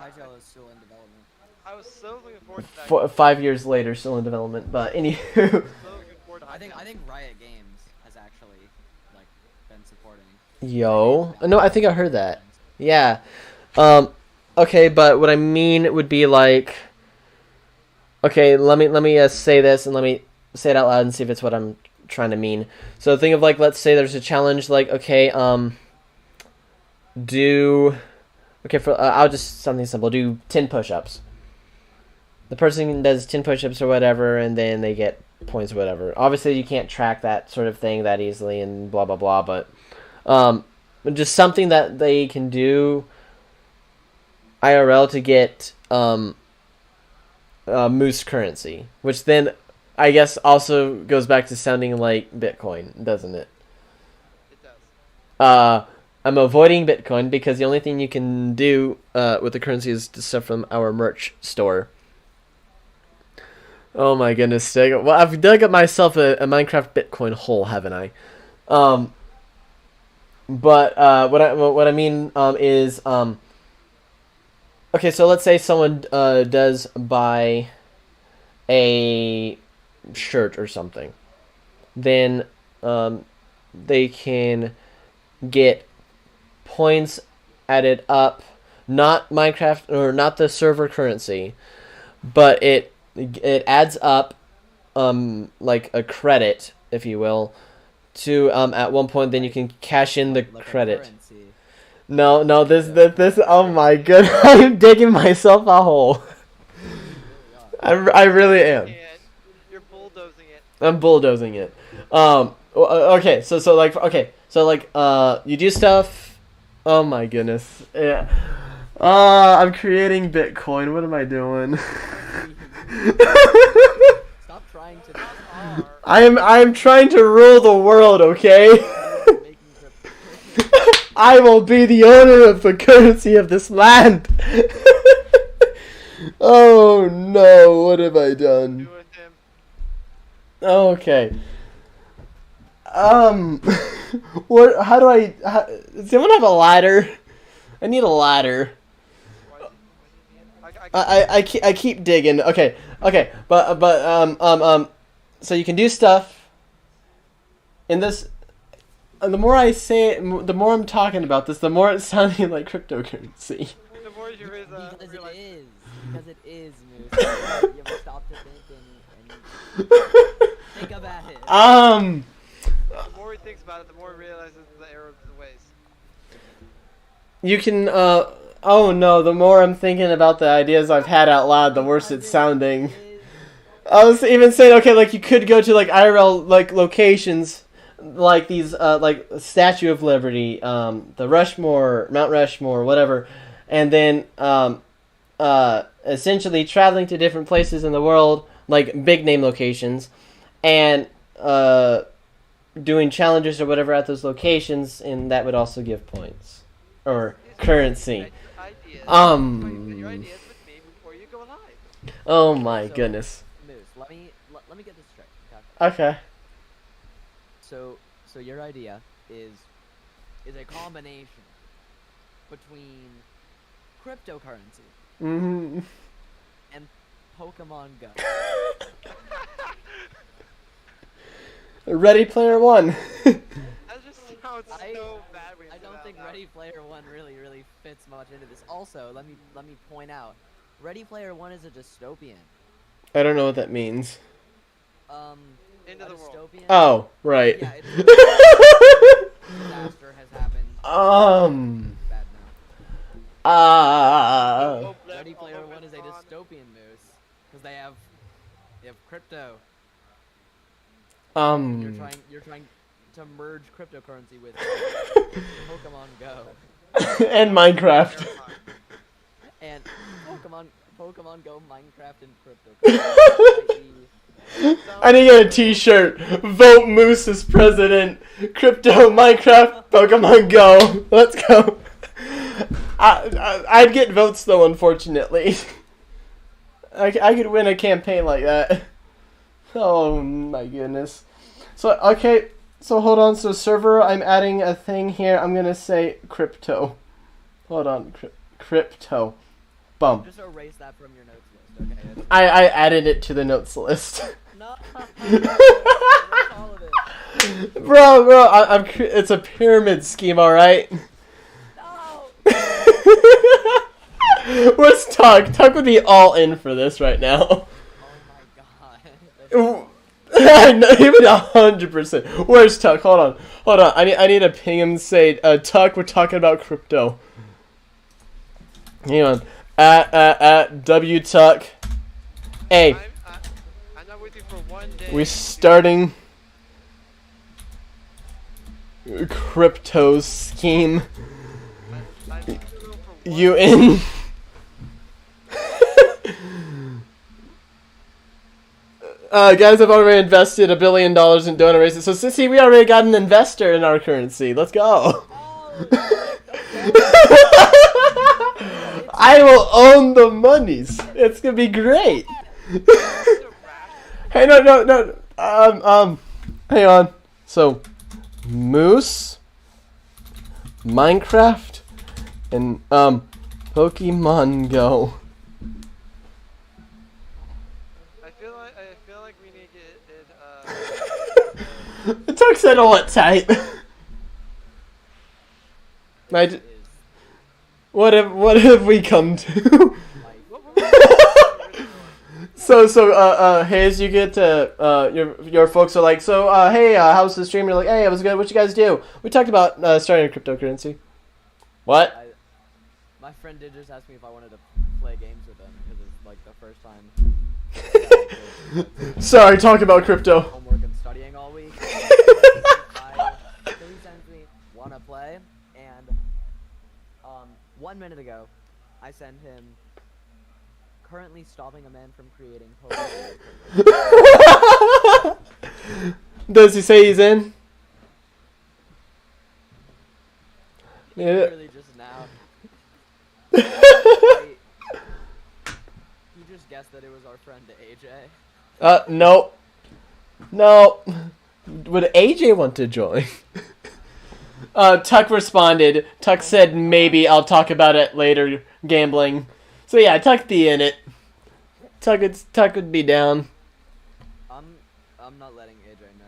Speaker 3: Hytale is still in development.
Speaker 4: I was so looking forward to that.
Speaker 1: 5 years later, still in development. But anywho,
Speaker 4: So looking forward to
Speaker 3: I think
Speaker 4: Hytale.
Speaker 3: Riot Games has actually like been supporting.
Speaker 1: yo, no, I think I heard that. Yeah. Okay, but what I mean would be like. Okay, let me say this and let me say it out loud and see if it's what I'm trying to mean. So think of like, let's say there's a challenge like, okay, I'll just something simple. Do 10 push-ups. The person does 10 push-ups or whatever, and then they get points or whatever. Obviously, you can't track that sort of thing that easily and blah blah blah, but just something that they can do IRL to get Moose currency, which then I guess also goes back to sounding like Bitcoin, doesn't it?
Speaker 4: It does.
Speaker 1: I'm avoiding Bitcoin because the only thing you can do with the currency is stuff from our merch store. Oh my goodness, Stig. Well, I've dug up myself a Minecraft Bitcoin hole, haven't I? But what I mean is okay. So let's say someone does buy a shirt or something, then they can get points added up, not Minecraft or not the server currency, but it adds up like a credit, if you will, to at one point then you can cash in the
Speaker 3: Like a
Speaker 1: credit.
Speaker 3: currency.
Speaker 1: No, this oh my god, I'm digging myself a hole. I really am.
Speaker 4: And you're bulldozing it.
Speaker 1: I'm bulldozing it. Okay, so like you do stuff. Oh my goodness. Yeah. I'm creating Bitcoin. What am I doing?
Speaker 3: Stop trying to.
Speaker 1: I'm trying to rule the world, okay?
Speaker 3: Making crypto.
Speaker 1: I will be the owner of the currency of this land. Oh no, what have I done?
Speaker 4: Do with him.
Speaker 1: Okay. What? How do I? Does anyone have a ladder? I need a ladder. I keep digging. Okay, but so you can do stuff in this. And the more I say it, the more I'm talking about this, the more it's sounding like cryptocurrency.
Speaker 4: The more you
Speaker 3: Because it
Speaker 4: realize,
Speaker 3: is. Because it is, Moose. You ever stop to think and think about it.
Speaker 4: the more he thinks about it, the more he realizes the error of the ways.
Speaker 1: You can. Oh no! The more I'm thinking about the ideas I've had out loud, the worse it's sounding. I was even saying, okay, like you could go to like IRL like locations, like these like Statue of Liberty, the Rushmore, Mount Rushmore, whatever, and then essentially traveling to different places in the world, like big name locations, and doing challenges or whatever at those locations, and that would also give points or currency.
Speaker 4: Your ideas with me before you go live.
Speaker 1: Oh my
Speaker 3: So-
Speaker 1: goodness.
Speaker 3: Moose, let me get this straight.
Speaker 1: Okay.
Speaker 3: So your idea is a combination between cryptocurrency
Speaker 1: Mm-hmm.
Speaker 3: and Pokemon Go.
Speaker 1: Ready Player One.
Speaker 4: That just sounds so bad when you
Speaker 3: I
Speaker 4: say
Speaker 3: don't
Speaker 4: that
Speaker 3: think
Speaker 4: out loud.
Speaker 3: Ready Player One really fits much into this. Also, let me point out, Ready Player One is a dystopian.
Speaker 1: I don't know what that means.
Speaker 4: End of
Speaker 3: A
Speaker 4: the world.
Speaker 3: dystopian.
Speaker 1: Oh, right.
Speaker 3: Yeah, it's disaster has happened. Bad now.
Speaker 4: Hope left,
Speaker 3: Ready Player
Speaker 4: hope
Speaker 3: One is a
Speaker 4: gone.
Speaker 3: dystopian moose because they have crypto. You're trying to merge cryptocurrency with Pokemon Go
Speaker 1: And Minecraft.
Speaker 4: Terrifying.
Speaker 3: and Pokemon Go, Minecraft, and cryptocurrency.
Speaker 1: I need to get a t-shirt. Vote Moose as president. Crypto, Minecraft, Pokemon Go. Let's go. I'd get votes though, unfortunately. I could win a campaign like that. Oh my goodness. So, okay. So hold on. So server, I'm adding a thing here. I'm going to say crypto. Hold on. Crypto. Bum.
Speaker 3: Just erase that from your notes list, okay? That's-
Speaker 1: I added it to the notes list.
Speaker 3: No, erase all of it.
Speaker 1: Bro, it's a pyramid scheme, alright?
Speaker 3: No.
Speaker 1: Where's Tuck? Tuck would be all in for this right now.
Speaker 3: Oh my god.
Speaker 1: I know, he would 100%. Where's Tuck? Hold on. I need to ping him and say, Tuck, we're talking about crypto. Hang on. At W Tuck. Hey,
Speaker 4: I'm not with you for one day.
Speaker 1: we're starting crypto scheme.
Speaker 4: I'm with you for one
Speaker 1: You in? Guys, I've already invested $1 billion in donor races. So, Sissy, we already got an investor in our currency. Let's go. I will own the monies. It's gonna be great. Hey, no. Hang on. So, Moose, Minecraft, and Pokemon Go.
Speaker 4: I feel like we need to get it.
Speaker 1: It took settle it tight. What have we come to? So, Hayes, you get to, your folks are like, so, hey, how's the stream? You're like, hey, it was good. What you guys do? We talked about starting a cryptocurrency. What?
Speaker 3: My friend did just ask me if I wanted to play games with him because it's like the first time.
Speaker 1: Sorry, talk about crypto.
Speaker 3: Homework and studying all week. So he sends me, wanna play? And 1 minute ago, I sent him currently stopping a man from creating Pokemon.
Speaker 1: Does he say he's in? Yeah.
Speaker 3: Literally just now. He just guessed that it was our friend AJ.
Speaker 1: No. No. Would AJ want to join? Tuck responded. Tuck said maybe. I'll talk about it later. Gambling. So yeah, Tuck be in it. Tuck would be down.
Speaker 3: I'm not letting AJ know.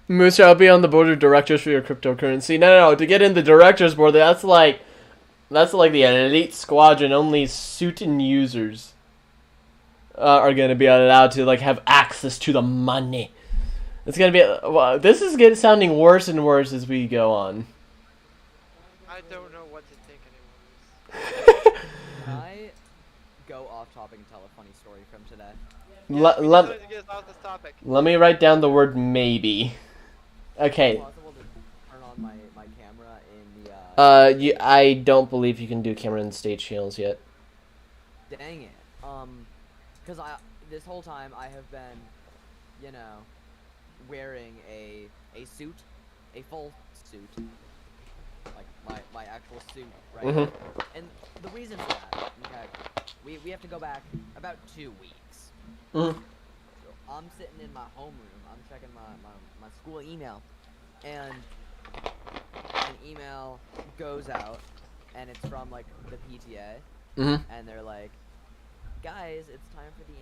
Speaker 1: Moose, I'll be on the board of directors for your cryptocurrency. No. To get in the directors board, that's like the elite squadron. Only certain users are gonna be allowed to like have access to the money. It's gonna be. Well, this is sounding worse and worse as we go on.
Speaker 4: I don't know what to think anymore.
Speaker 3: Can I go off topic and tell a funny story from today?
Speaker 1: Let
Speaker 4: To get us off this topic.
Speaker 1: me write down the word maybe. Okay.
Speaker 3: Is it possible to turn on my camera in the
Speaker 1: I don't believe you can do camera and stage channels yet.
Speaker 3: Dang it. Because this whole time I have been, wearing a suit, a full suit, like my actual suit, right?
Speaker 1: Mhm.
Speaker 3: And the reason for that, okay, we have to go back about 2 weeks.
Speaker 1: Mhm.
Speaker 3: So I'm sitting in my homeroom, I'm checking my school email, and an email goes out, and it's from like the PTA,
Speaker 1: Mhm.
Speaker 3: and they're like, guys, it's time for the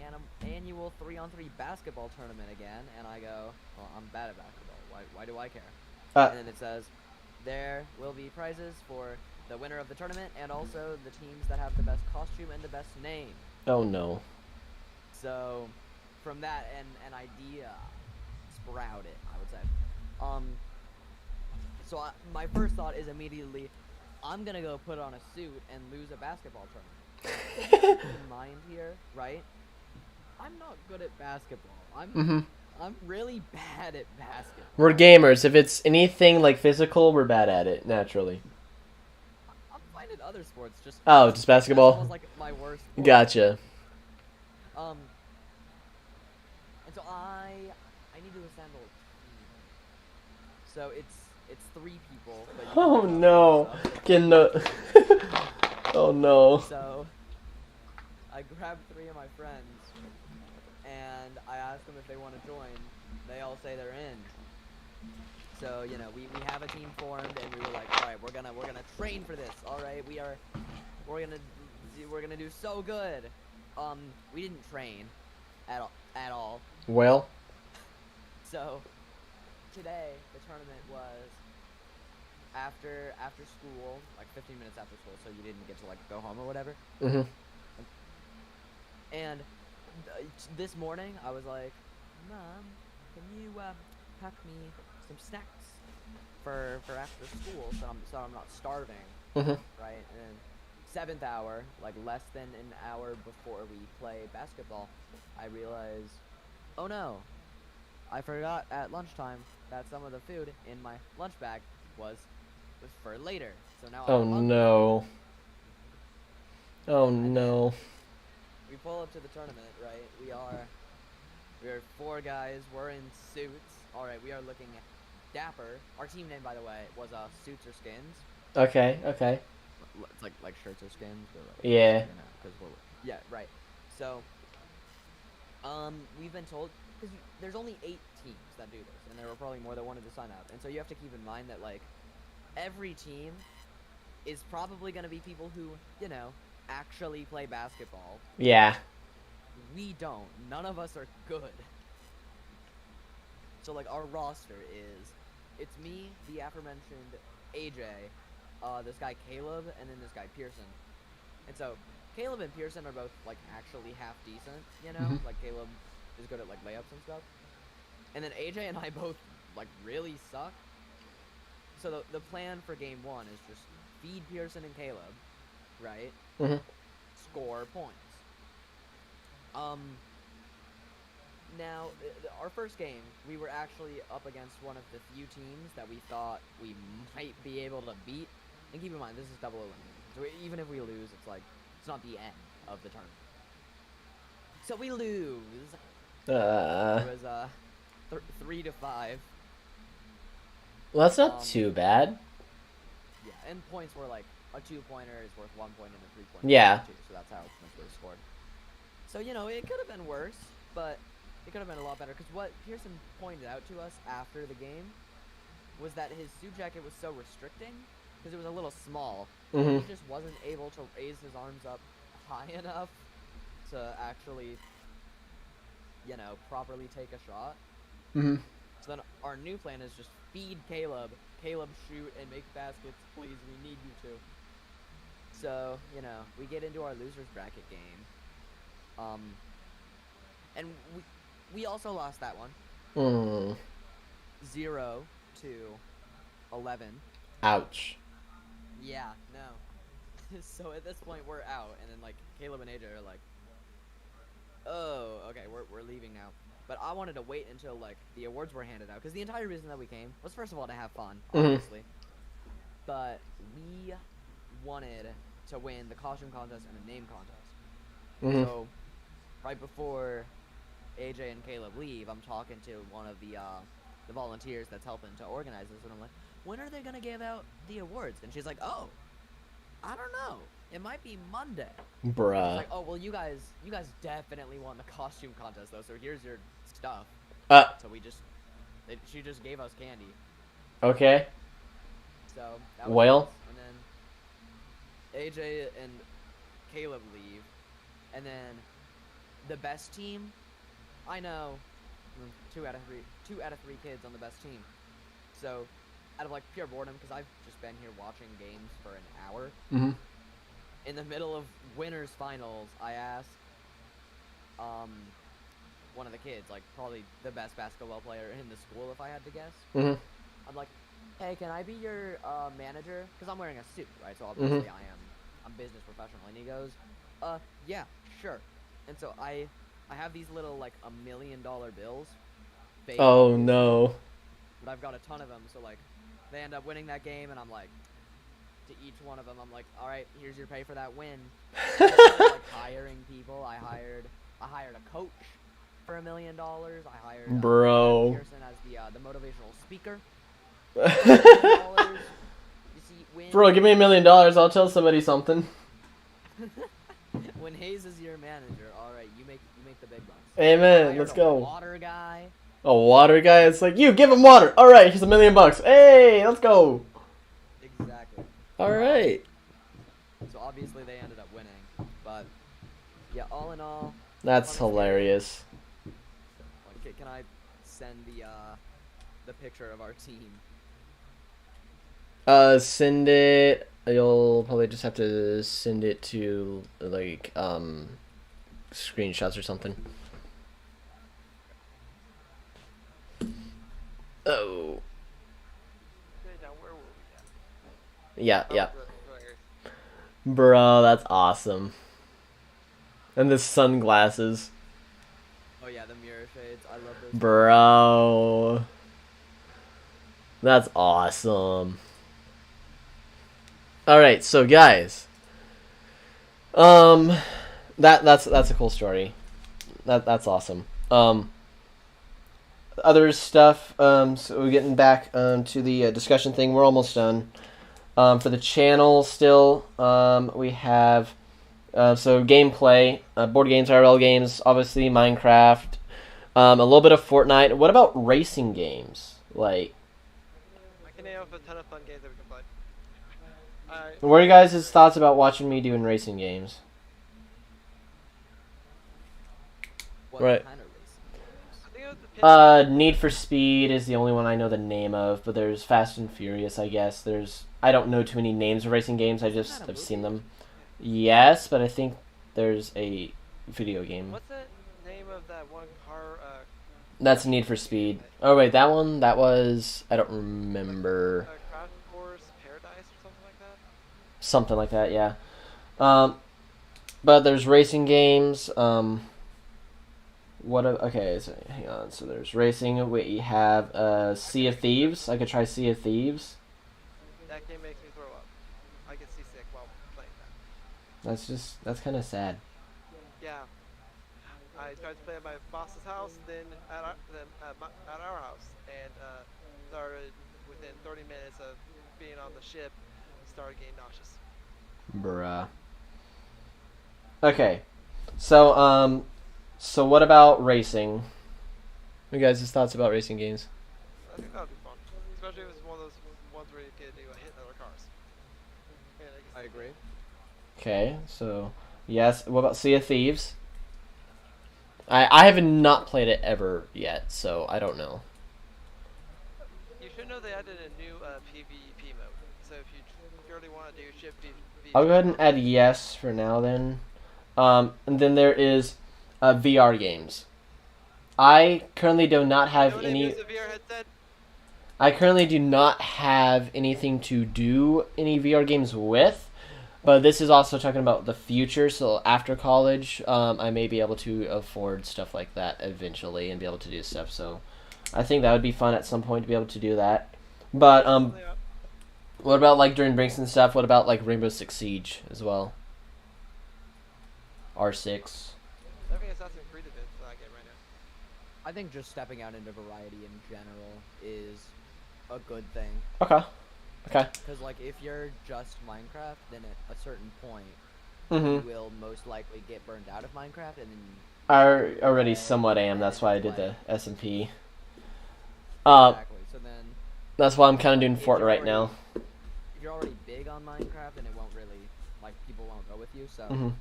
Speaker 3: annual 3-on-3 basketball tournament again. And I go, well, I'm bad at basketball. Why do I care? And then it says, there will be prizes for the winner of the tournament and also the teams that have the best costume and the best name.
Speaker 1: Oh no.
Speaker 3: So, from that, an idea sprouted, I would say. So my first thought is immediately, I'm gonna go put on a suit and lose a basketball tournament. Keep in mind here, right? I'm not good at basketball. I'm really bad at basketball.
Speaker 1: We're gamers. If it's anything like physical, we're bad at it naturally.
Speaker 3: I'm fine at other sports. Just
Speaker 1: basketball.
Speaker 3: Basketball's like my worst sport.
Speaker 1: Gotcha.
Speaker 3: And so I need to assemble a team. So it's 3 people. But you
Speaker 1: Oh
Speaker 3: can
Speaker 1: no. Getting the. Oh no.
Speaker 3: So I grabbed 3 of my friends and I asked them if they want to join. They all say they're in. So, you know, we have a team formed and we were like, all right, we're gonna train for this. All right, we're gonna do so good. We didn't train at all.
Speaker 1: Well.
Speaker 3: So today the tournament was after school, like 15 minutes after school, so you didn't get to like go home or whatever.
Speaker 1: Mhm.
Speaker 3: And this morning I was like, Mom, can you pack me some snacks for after school so I'm not starving,
Speaker 1: Mhm.
Speaker 3: right? And 7th hour, like less than an hour before we play basketball, I realized, oh no, I forgot at lunchtime that some of the food in my lunch bag was for later. So now
Speaker 1: Oh
Speaker 3: I'm hungry.
Speaker 1: no. Oh
Speaker 3: And
Speaker 1: no.
Speaker 3: we pull up to the tournament, right? We are 4 guys. We're in suits. All right, we are looking dapper. Our team name, by the way, was Suits or Skins.
Speaker 1: Okay. Okay.
Speaker 3: It's like shirts or skins. But like,
Speaker 1: Yeah.
Speaker 3: You know, 'cause yeah, right. So, we've been told because there's only 8 teams that do this, and there were probably more that wanted to sign up, and so you have to keep in mind that like every team is probably going to be people who, you know, actually play basketball.
Speaker 1: Yeah.
Speaker 3: We don't. None of us are good. So like our roster is, it's me, the aforementioned AJ, this guy Caleb, and then this guy Pearson. And so Caleb and Pearson are both like actually half decent, you know?
Speaker 1: Mhm.
Speaker 3: Like Caleb is good at like layups and stuff. And then AJ and I both like really suck. So the plan for game 1 is just feed Pearson and Caleb, right?
Speaker 1: Mhm.
Speaker 3: Score points. Now, our first game, we were actually up against one of the few teams that we thought we might be able to beat. And keep in mind, this is double elimination. So even if we lose, it's like, it's not the end of the tournament. So we lose. It was 3-5.
Speaker 1: Well, that's not too bad.
Speaker 3: Yeah, and points were like a 2-pointer is worth 1 point and a 3-pointer.
Speaker 1: Yeah.
Speaker 3: Is 2, so that's how much they scored. So, you know, it could have been worse, but it could have been a lot better. Because what Pearson pointed out to us after the game was that his suit jacket was so restricting because it was a little small.
Speaker 1: Mhm.
Speaker 3: He just wasn't able to raise his arms up high enough to actually, you know, properly take a shot.
Speaker 1: Mhm.
Speaker 3: So then our new plan is just feed Caleb. Caleb, shoot and make baskets, please. We need you to. So, you know, we get into our losers bracket game. And we also lost that one. 0-11.
Speaker 1: Ouch.
Speaker 3: Yeah, no. So at this point we're out, and then like Caleb and AJ are like, oh, okay, we're leaving now. But I wanted to wait until like the awards were handed out, because the entire reason that we came was first of all to have fun, obviously. But we wanted to win the costume contest and the name contest. So right before AJ and Caleb leave, I'm talking to one of the volunteers that's helping to organize this, and I'm like, when are they gonna give out the awards? And she's like, oh, I don't know. It might be Monday.
Speaker 1: Bruh.
Speaker 3: It's like, oh well, you guys definitely won the costume contest though. So here's your stuff. So she just gave us candy.
Speaker 1: Okay.
Speaker 3: So that was
Speaker 1: Well.
Speaker 3: nice. And then AJ and Caleb leave, and then the best team, I know, 2 out of 3 kids on the best team. So, out of like pure boredom, because I've just been here watching games for an hour.
Speaker 1: Mm-hmm.
Speaker 3: In the middle of winners finals, I asked one of the kids, like probably the best basketball player in the school, if I had to guess.
Speaker 1: Mm-hmm.
Speaker 3: I'm like, hey, can I be your manager? Because I'm wearing a suit, right? So obviously I'm business professional. And he goes, yeah, sure. And so I have these little like $1 million bills. fake
Speaker 1: Oh
Speaker 3: bills,
Speaker 1: no.
Speaker 3: But I've got a ton of them. So like, they end up winning that game, and I'm like, to each one of them, I'm like, all right, here's your pay for that win. And I started, like hiring people. I hired a coach for $1 million. I hired
Speaker 1: Bro.
Speaker 3: Pearson as the motivational speaker. $1 million. You see,
Speaker 1: Bro, give me $1 million. I'll tell somebody something.
Speaker 3: when Hayes is your manager, all right, you make the big bucks.
Speaker 1: Amen.
Speaker 3: I
Speaker 1: Let's
Speaker 3: hired
Speaker 1: go.
Speaker 3: A water guy.
Speaker 1: A water guy. It's like, you give him water. All right, here's $1 million. Hey, let's go.
Speaker 3: Exactly.
Speaker 1: All right.
Speaker 3: So obviously they ended up winning, but yeah, all in all,
Speaker 1: That's
Speaker 3: fun
Speaker 1: hilarious.
Speaker 3: like, can I send the picture of our team?
Speaker 1: Send it. You'll probably just have to send it to like screenshots or something. Oh.
Speaker 4: Okay, now where were we at?
Speaker 1: Yeah,
Speaker 4: Oh,
Speaker 1: yeah.
Speaker 4: right here.
Speaker 1: Bro, that's awesome. And the sunglasses.
Speaker 3: Oh yeah, the mirror shades. I love those.
Speaker 1: Bro. That's awesome. Alright, so guys. That's a cool story. That's awesome. Other stuff, so we're getting back to the discussion thing. We're almost done. For the channel still, we have so gameplay, board games, IRL games, obviously Minecraft, a little bit of Fortnite. What about racing games? Like,
Speaker 4: I can name off a ton of fun games that we can play.
Speaker 1: what are you guys' thoughts about watching me doing racing games?
Speaker 3: What
Speaker 1: Right.
Speaker 3: kind of racing games?
Speaker 4: I think it would depend.
Speaker 1: Need for Speed is the only one I know the name of, but there's Fast and Furious, I guess. I don't know too many names of racing games, I just
Speaker 3: that a
Speaker 1: have seen
Speaker 3: movie?
Speaker 1: them. Yes, but I think there's a video game.
Speaker 4: What's the name of that one car?
Speaker 1: That's Need for Speed. Oh wait, that was I don't remember.
Speaker 4: Crash Course Paradise or something like that.
Speaker 1: Something like that, yeah. But there's racing games. Okay, so hang on. So there's racing. We have Sea of Thieves. I could try Sea of Thieves.
Speaker 4: That game makes me throw up. I get seasick while playing that.
Speaker 1: That's kind of sad.
Speaker 4: Yeah. I tried to play at my boss's house, then at our house, and started within 30 minutes of being on the ship, started getting nauseous.
Speaker 1: Bruh. Okay. So what about racing? What are you guys' thoughts about racing games?
Speaker 4: I think that would be fun, especially if it's one of those ones where you get to hit other cars.
Speaker 3: I agree.
Speaker 1: Okay, so yes. What about Sea of Thieves? I have not played it ever yet, so I don't know.
Speaker 4: You should know they added a new PvP mode, so if you purely want to do ship PvP,
Speaker 1: I'll go ahead and add yes for now then. And then there is VR games. I currently do not have any.
Speaker 4: use a VR headset?
Speaker 1: I currently do not have anything to do any VR games with, but this is also talking about the future. So after college, I may be able to afford stuff like that eventually and be able to do stuff. So I think that would be fun at some point to be able to do that. But
Speaker 4: Yeah.
Speaker 1: what about like during breaks and stuff? What about like Rainbow Six Siege as well? R6.
Speaker 4: I think Assassin's Creed is for that game right now.
Speaker 3: I think just stepping out into variety in general is a good thing.
Speaker 1: Okay. Okay.
Speaker 3: Because like if you're just Minecraft, then at a certain point
Speaker 1: Mm-hmm.
Speaker 3: you will most likely get burned out of Minecraft, and then
Speaker 1: I already somewhat am. That's why I did the S&P.
Speaker 3: exactly. So then
Speaker 1: That's why I'm kind of doing
Speaker 3: If you're
Speaker 1: Fortnite right
Speaker 3: already-
Speaker 1: now.
Speaker 3: If you're already big on Minecraft, then it won't really like people won't go with you. So
Speaker 1: Mhm.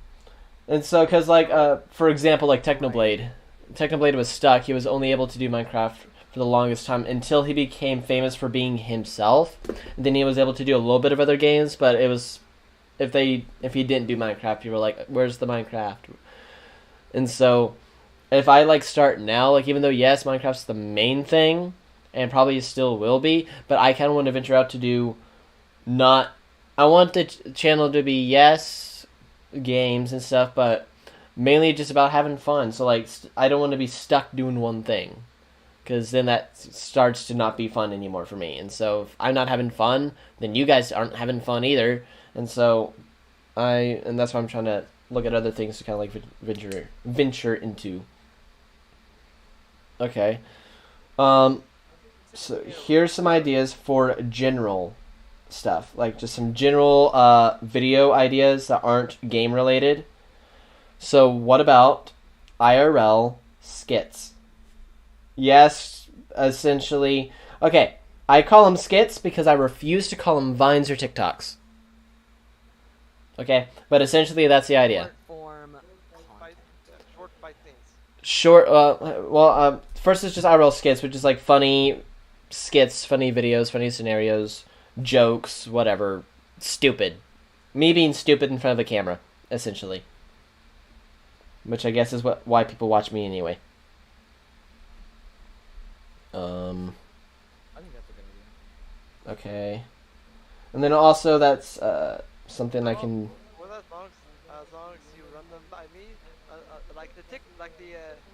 Speaker 1: And so, because, like, for example, like Technoblade. Technoblade was stuck. He was only able to do Minecraft for the longest time until he became famous for being himself. And then he was able to do a little bit of other games, but it was... If he didn't do Minecraft, you were like, where's the Minecraft? And so, if I, like, start now, like, even though, yes, Minecraft's the main thing, and probably still will be, but I kind of want to venture out to do not... I want the channel to be, yes, games and stuff, but mainly just about having fun. So, like, I don't want to be stuck doing one thing, because then that starts to not be fun anymore for me. And so, if I'm not having fun, then you guys aren't having fun either. And so, and that's why I'm trying to look at other things to kind of like venture into. Okay. So here's some ideas for general stuff, like just some general video ideas that aren't game related. So what about IRL skits? Yes, essentially. Okay, I call them skits because I refuse to call them vines or TikToks. Okay, but essentially that's the idea.
Speaker 3: short form
Speaker 4: Fight,
Speaker 3: content.
Speaker 4: short fight things.
Speaker 1: Short, first it's just IRL skits, which is like funny skits, funny videos, funny scenarios, jokes, whatever. Stupid. Me being stupid in front of the camera, essentially. Which I guess is why people watch me anyway.
Speaker 3: I think that's a good idea.
Speaker 1: Okay. And then also that's something I can...
Speaker 4: Well, as long as you run them by me, like the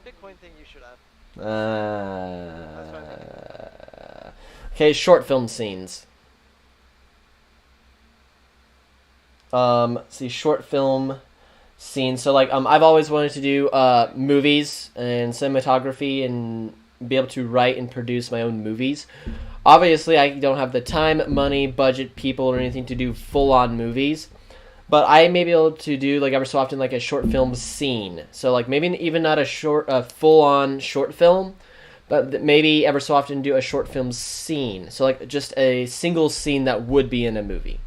Speaker 4: Bitcoin thing, you should have.
Speaker 1: Okay, short film scenes. See, short film scenes. So, like, I've always wanted to do movies and cinematography and be able to write and produce my own movies. Obviously, I don't have the time, money, budget, people, or anything to do full-on movies. But I may be able to do, like, every so often, like, a short film scene. So, like, maybe even not a full-on short film, but maybe ever so often do a short film scene. So, like, just a single scene that would be in a movie.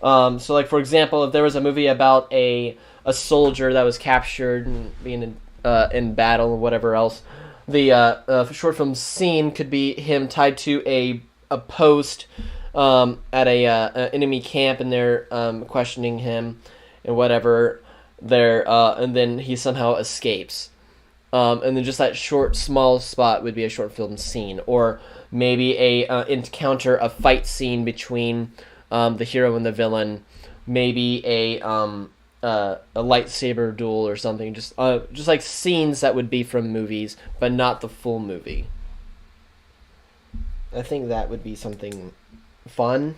Speaker 1: So, like, for example, if there was a movie about a soldier that was captured and being in battle or whatever else, the short film scene could be him tied to a post at a enemy camp, and they're questioning him and whatever. And then he somehow escapes. And then just that short, small spot would be a short film scene, or maybe a fight scene between the hero and the villain, maybe a lightsaber duel or something. Just like scenes that would be from movies, but not the full movie. I think that would be something fun.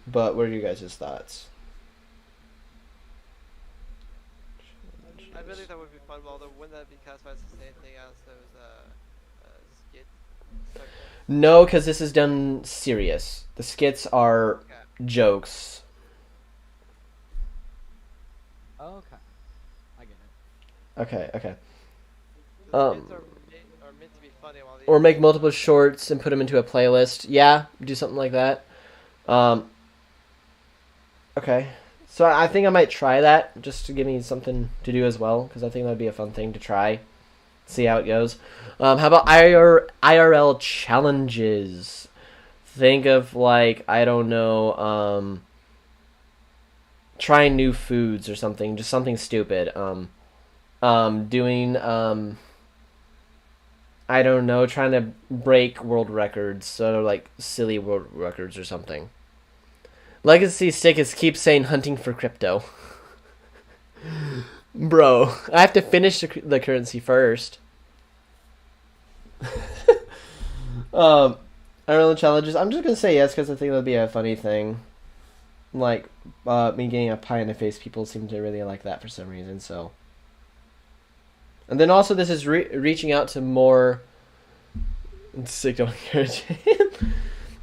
Speaker 1: But what are your guys' thoughts?
Speaker 4: I believe that would be fun, although wouldn't that be classified as the same thing as those skits? Like,
Speaker 1: No, because this is done serious. The skits are
Speaker 4: okay.
Speaker 1: jokes.
Speaker 3: Oh, okay, I get it.
Speaker 1: Okay.
Speaker 4: The skits are meant to be funny, while the
Speaker 1: Or make multiple shorts and put them into a playlist. Yeah, do something like that. Okay. So I think I might try that, just to give me something to do as well, because I think that would be a fun thing to try. See how it goes. How about IRL challenges? Think of, like, I don't know, trying new foods or something. Just something stupid. Doing, I don't know, trying to break world records. So, like, silly world records or something. Legacy Stick keeps saying hunting for crypto. Bro, I have to finish the currency first. IRL challenges. I'm just gonna say yes because I think that'd be a funny thing. Like me getting a pie in the face. People seem to really like that for some reason. So, and then also this is reaching out to more. Sick, don't encourage.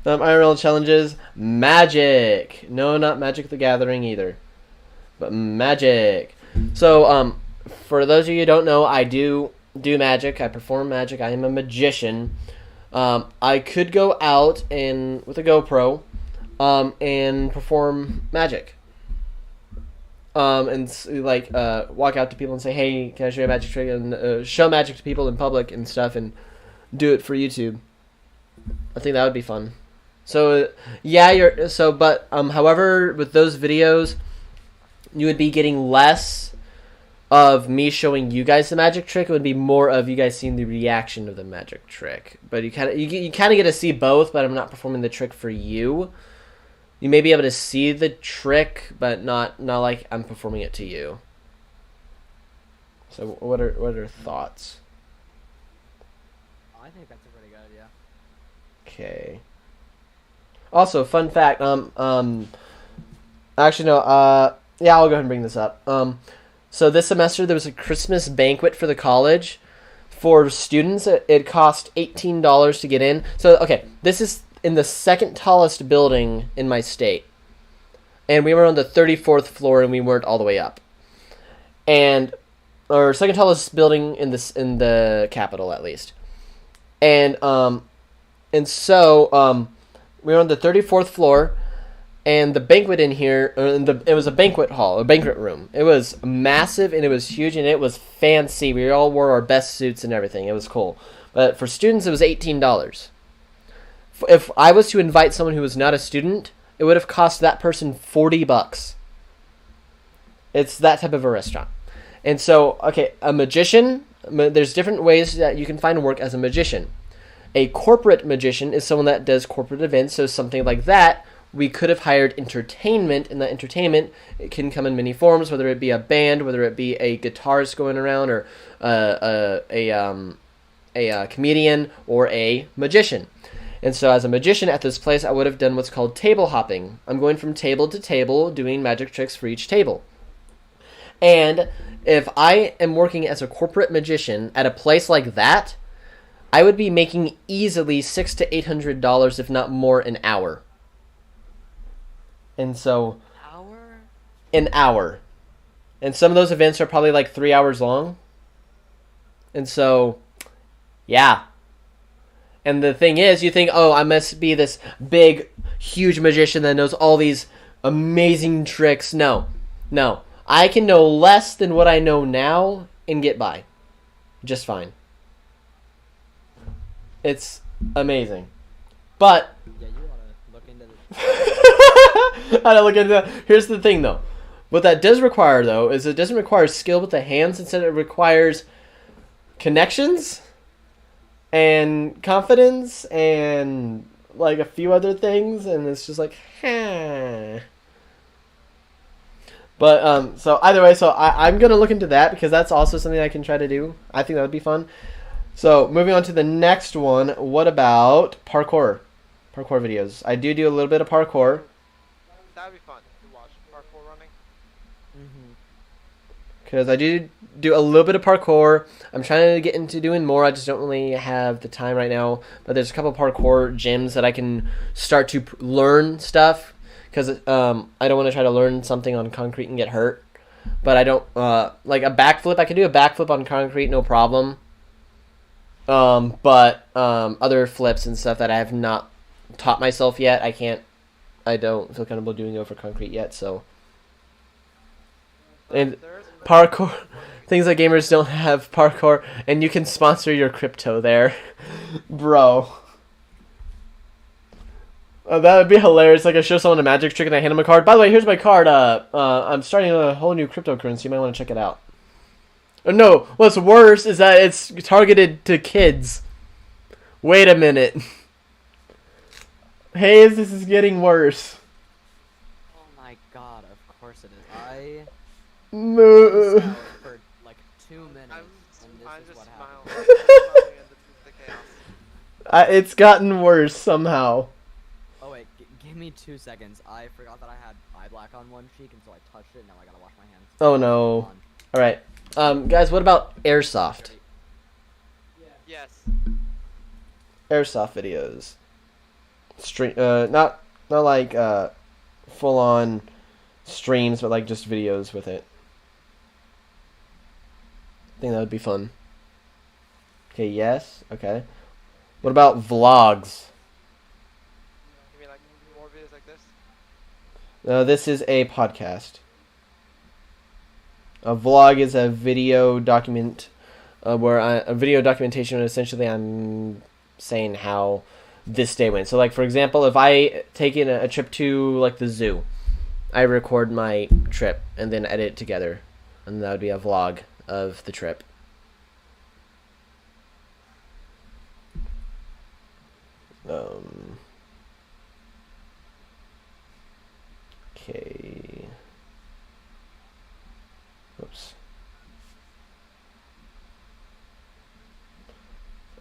Speaker 1: IRL challenges. Magic. No, not Magic the Gathering either. But magic. So, for those of you who don't know, I do magic. I perform magic. I am a magician. I could go out and with a GoPro, and perform magic. And like walk out to people and say, "Hey, can I show you a magic trick?" And show magic to people in public and stuff, and do it for YouTube. I think that would be fun. So however, with those videos, you would be getting less of me showing you guys the magic trick. It would be more of you guys seeing the reaction of the magic trick. But you kind of get to see both. But I'm not performing the trick for you. You may be able to see the trick, but not like I'm performing it to you. So what are thoughts?
Speaker 3: I think that's a pretty good idea.
Speaker 1: Okay. Also, fun fact. Actually, no. Yeah, I'll go ahead and bring this up. So this semester there was a Christmas banquet for the college. For students, it cost $18 to get in. So okay, this is in the second tallest building in my state, and we were on the 34th floor, and we weren't all the way up. And or second tallest building in the capital at least. And so we were on the 34th floor, and the banquet in here, it was a banquet hall, a banquet room. It was massive, and it was huge, and it was fancy. We all wore our best suits and everything. It was cool. But for students, it was $18. If I was to invite someone who was not a student, it would have cost that person $40. It's that type of a restaurant. And so, okay, a magician, there's different ways that you can find work as a magician. A corporate magician is someone that does corporate events, so something like that, we could have hired entertainment, and that entertainment, it can come in many forms, whether it be a band, whether it be a guitarist going around, or a comedian, or a magician. And so as a magician at this place, I would have done what's called table hopping. I'm going from table to table, doing magic tricks for each table. And if I am working as a corporate magician at a place like that, I would be making easily $600 to $800, if not more, an hour. And so... An hour. And some of those events are probably like 3 hours long. And so, yeah. And the thing is, you think, oh, I must be this big, huge magician that knows all these amazing tricks. No. I can know less than what I know now and get by. Just fine. It's amazing. But...
Speaker 3: Yeah, you want to look into this.
Speaker 1: I gotta look into that. Here's the thing, though. What that does require, though, is it doesn't require skill with the hands. Instead, it requires connections and confidence and like a few other things, and it's just like, But so either way, so I'm gonna look into that because that's also something I can try to do. I think that would be fun. So moving on to the next one. What about parkour? Parkour videos. I do a little bit of parkour.
Speaker 4: That'd be fun to watch. Parkour running.
Speaker 1: Because I do a little bit of parkour. I'm trying to get into doing more. I just don't really have the time right now. But there's a couple parkour gyms that I can start to learn stuff. Because I don't want to try to learn something on concrete and get hurt. But I don't... like a backflip. I can do a backflip on concrete, no problem. But other flips and stuff that I have not taught myself yet, I don't feel comfortable doing over concrete yet, so... And parkour, things that gamers don't have, parkour, and you can sponsor your crypto there. Bro. That would be hilarious. Like, I show someone a magic trick and I hand them a card. By the way, here's my card. I'm starting a whole new cryptocurrency. You might want to check it out. No, what's worse is that it's targeted to kids. Wait a minute. Hey, this is getting worse.
Speaker 3: Oh my god, of course it is.
Speaker 1: No.
Speaker 3: For like 2 minutes,
Speaker 4: I'm
Speaker 3: and this
Speaker 4: just
Speaker 3: is what
Speaker 4: smiling.
Speaker 3: happened.
Speaker 4: Smiling at the chaos.
Speaker 1: It's gotten worse somehow.
Speaker 3: Oh wait, give me 2 seconds. I forgot that I had eye black on one cheek, and so I touched it. Now I gotta wash my hands.
Speaker 1: Oh no. All right. Guys, what about airsoft?
Speaker 4: Yes.
Speaker 1: Airsoft videos. Not like full on streams, but like just videos with it. I think that would be fun. Okay, yes. Okay. What about vlogs?
Speaker 4: You mean like more videos like this?
Speaker 1: This is a podcast. A vlog is a video document, a video documentation. Essentially, I'm saying how this day went. So, like for example, if I take in a trip to like the zoo, I record my trip and then edit it together, and that would be a vlog of the trip. Okay. Oops.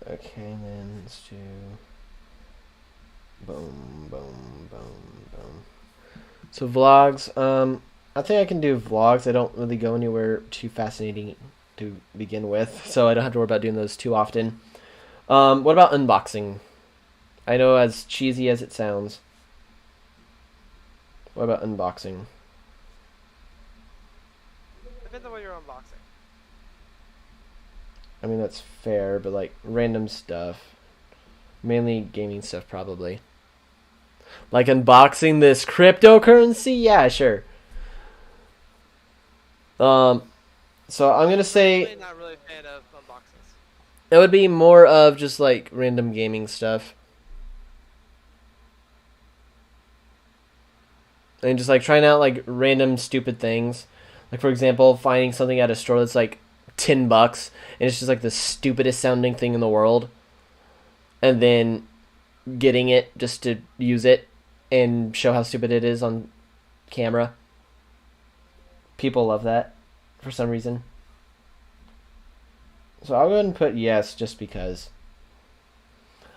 Speaker 1: Okay, and then let's do boom, boom, boom, boom. So vlogs, I think I can do vlogs. I don't really go anywhere too fascinating to begin with, so I don't have to worry about doing those too often. What about unboxing? I know, as cheesy as it sounds. What about unboxing?
Speaker 4: Depends on what you're unboxing.
Speaker 1: I mean, that's fair, but like random stuff. Mainly gaming stuff, probably. Like unboxing this cryptocurrency? Yeah, sure. So I'm gonna say
Speaker 4: I'm not really a fan of unboxings.
Speaker 1: it would be more of just like random gaming stuff. And just like trying out like random stupid things. Like for example, finding something at a store that's like $10 and it's just like the stupidest sounding thing in the world. And then getting it just to use it and show how stupid it is on camera. People love that for some reason. So I'll go ahead and put yes just because.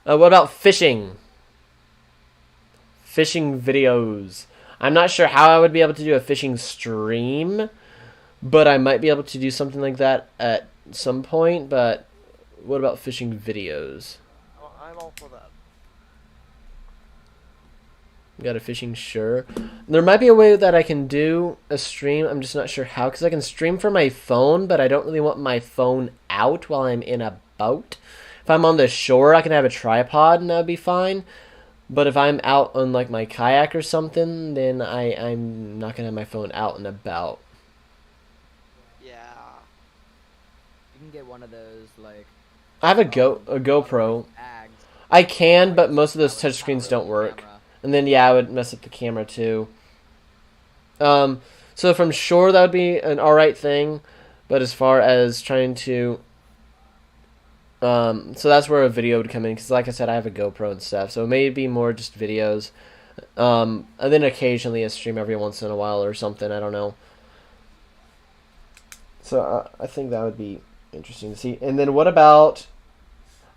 Speaker 1: What about fishing? Fishing videos. I'm not sure how I would be able to do a fishing stream, but I might be able to do something like that at some point. But what about fishing videos?
Speaker 4: I'm all for that.
Speaker 1: Got a fishing, sure. There might be a way that I can do a stream. I'm just not sure how, because I can stream from my phone, but I don't really want my phone out while I'm in a boat. If I'm on the shore, I can have a tripod and that would be fine. But if I'm out on like my kayak or something, then I'm not gonna have my phone out and about.
Speaker 4: Yeah.
Speaker 3: You can get one of those like
Speaker 1: I have a GoPro.
Speaker 3: bags.
Speaker 1: I can, but most of those touchscreens don't work. And then yeah, I would mess up the camera too. So from shore that would be an alright thing, but as far as trying to so that's where a video would come in, because like I said, I have a GoPro and stuff, so it may be more just videos, and then occasionally a stream every once in a while or something, I don't know. So I think that would be interesting to see. And then what about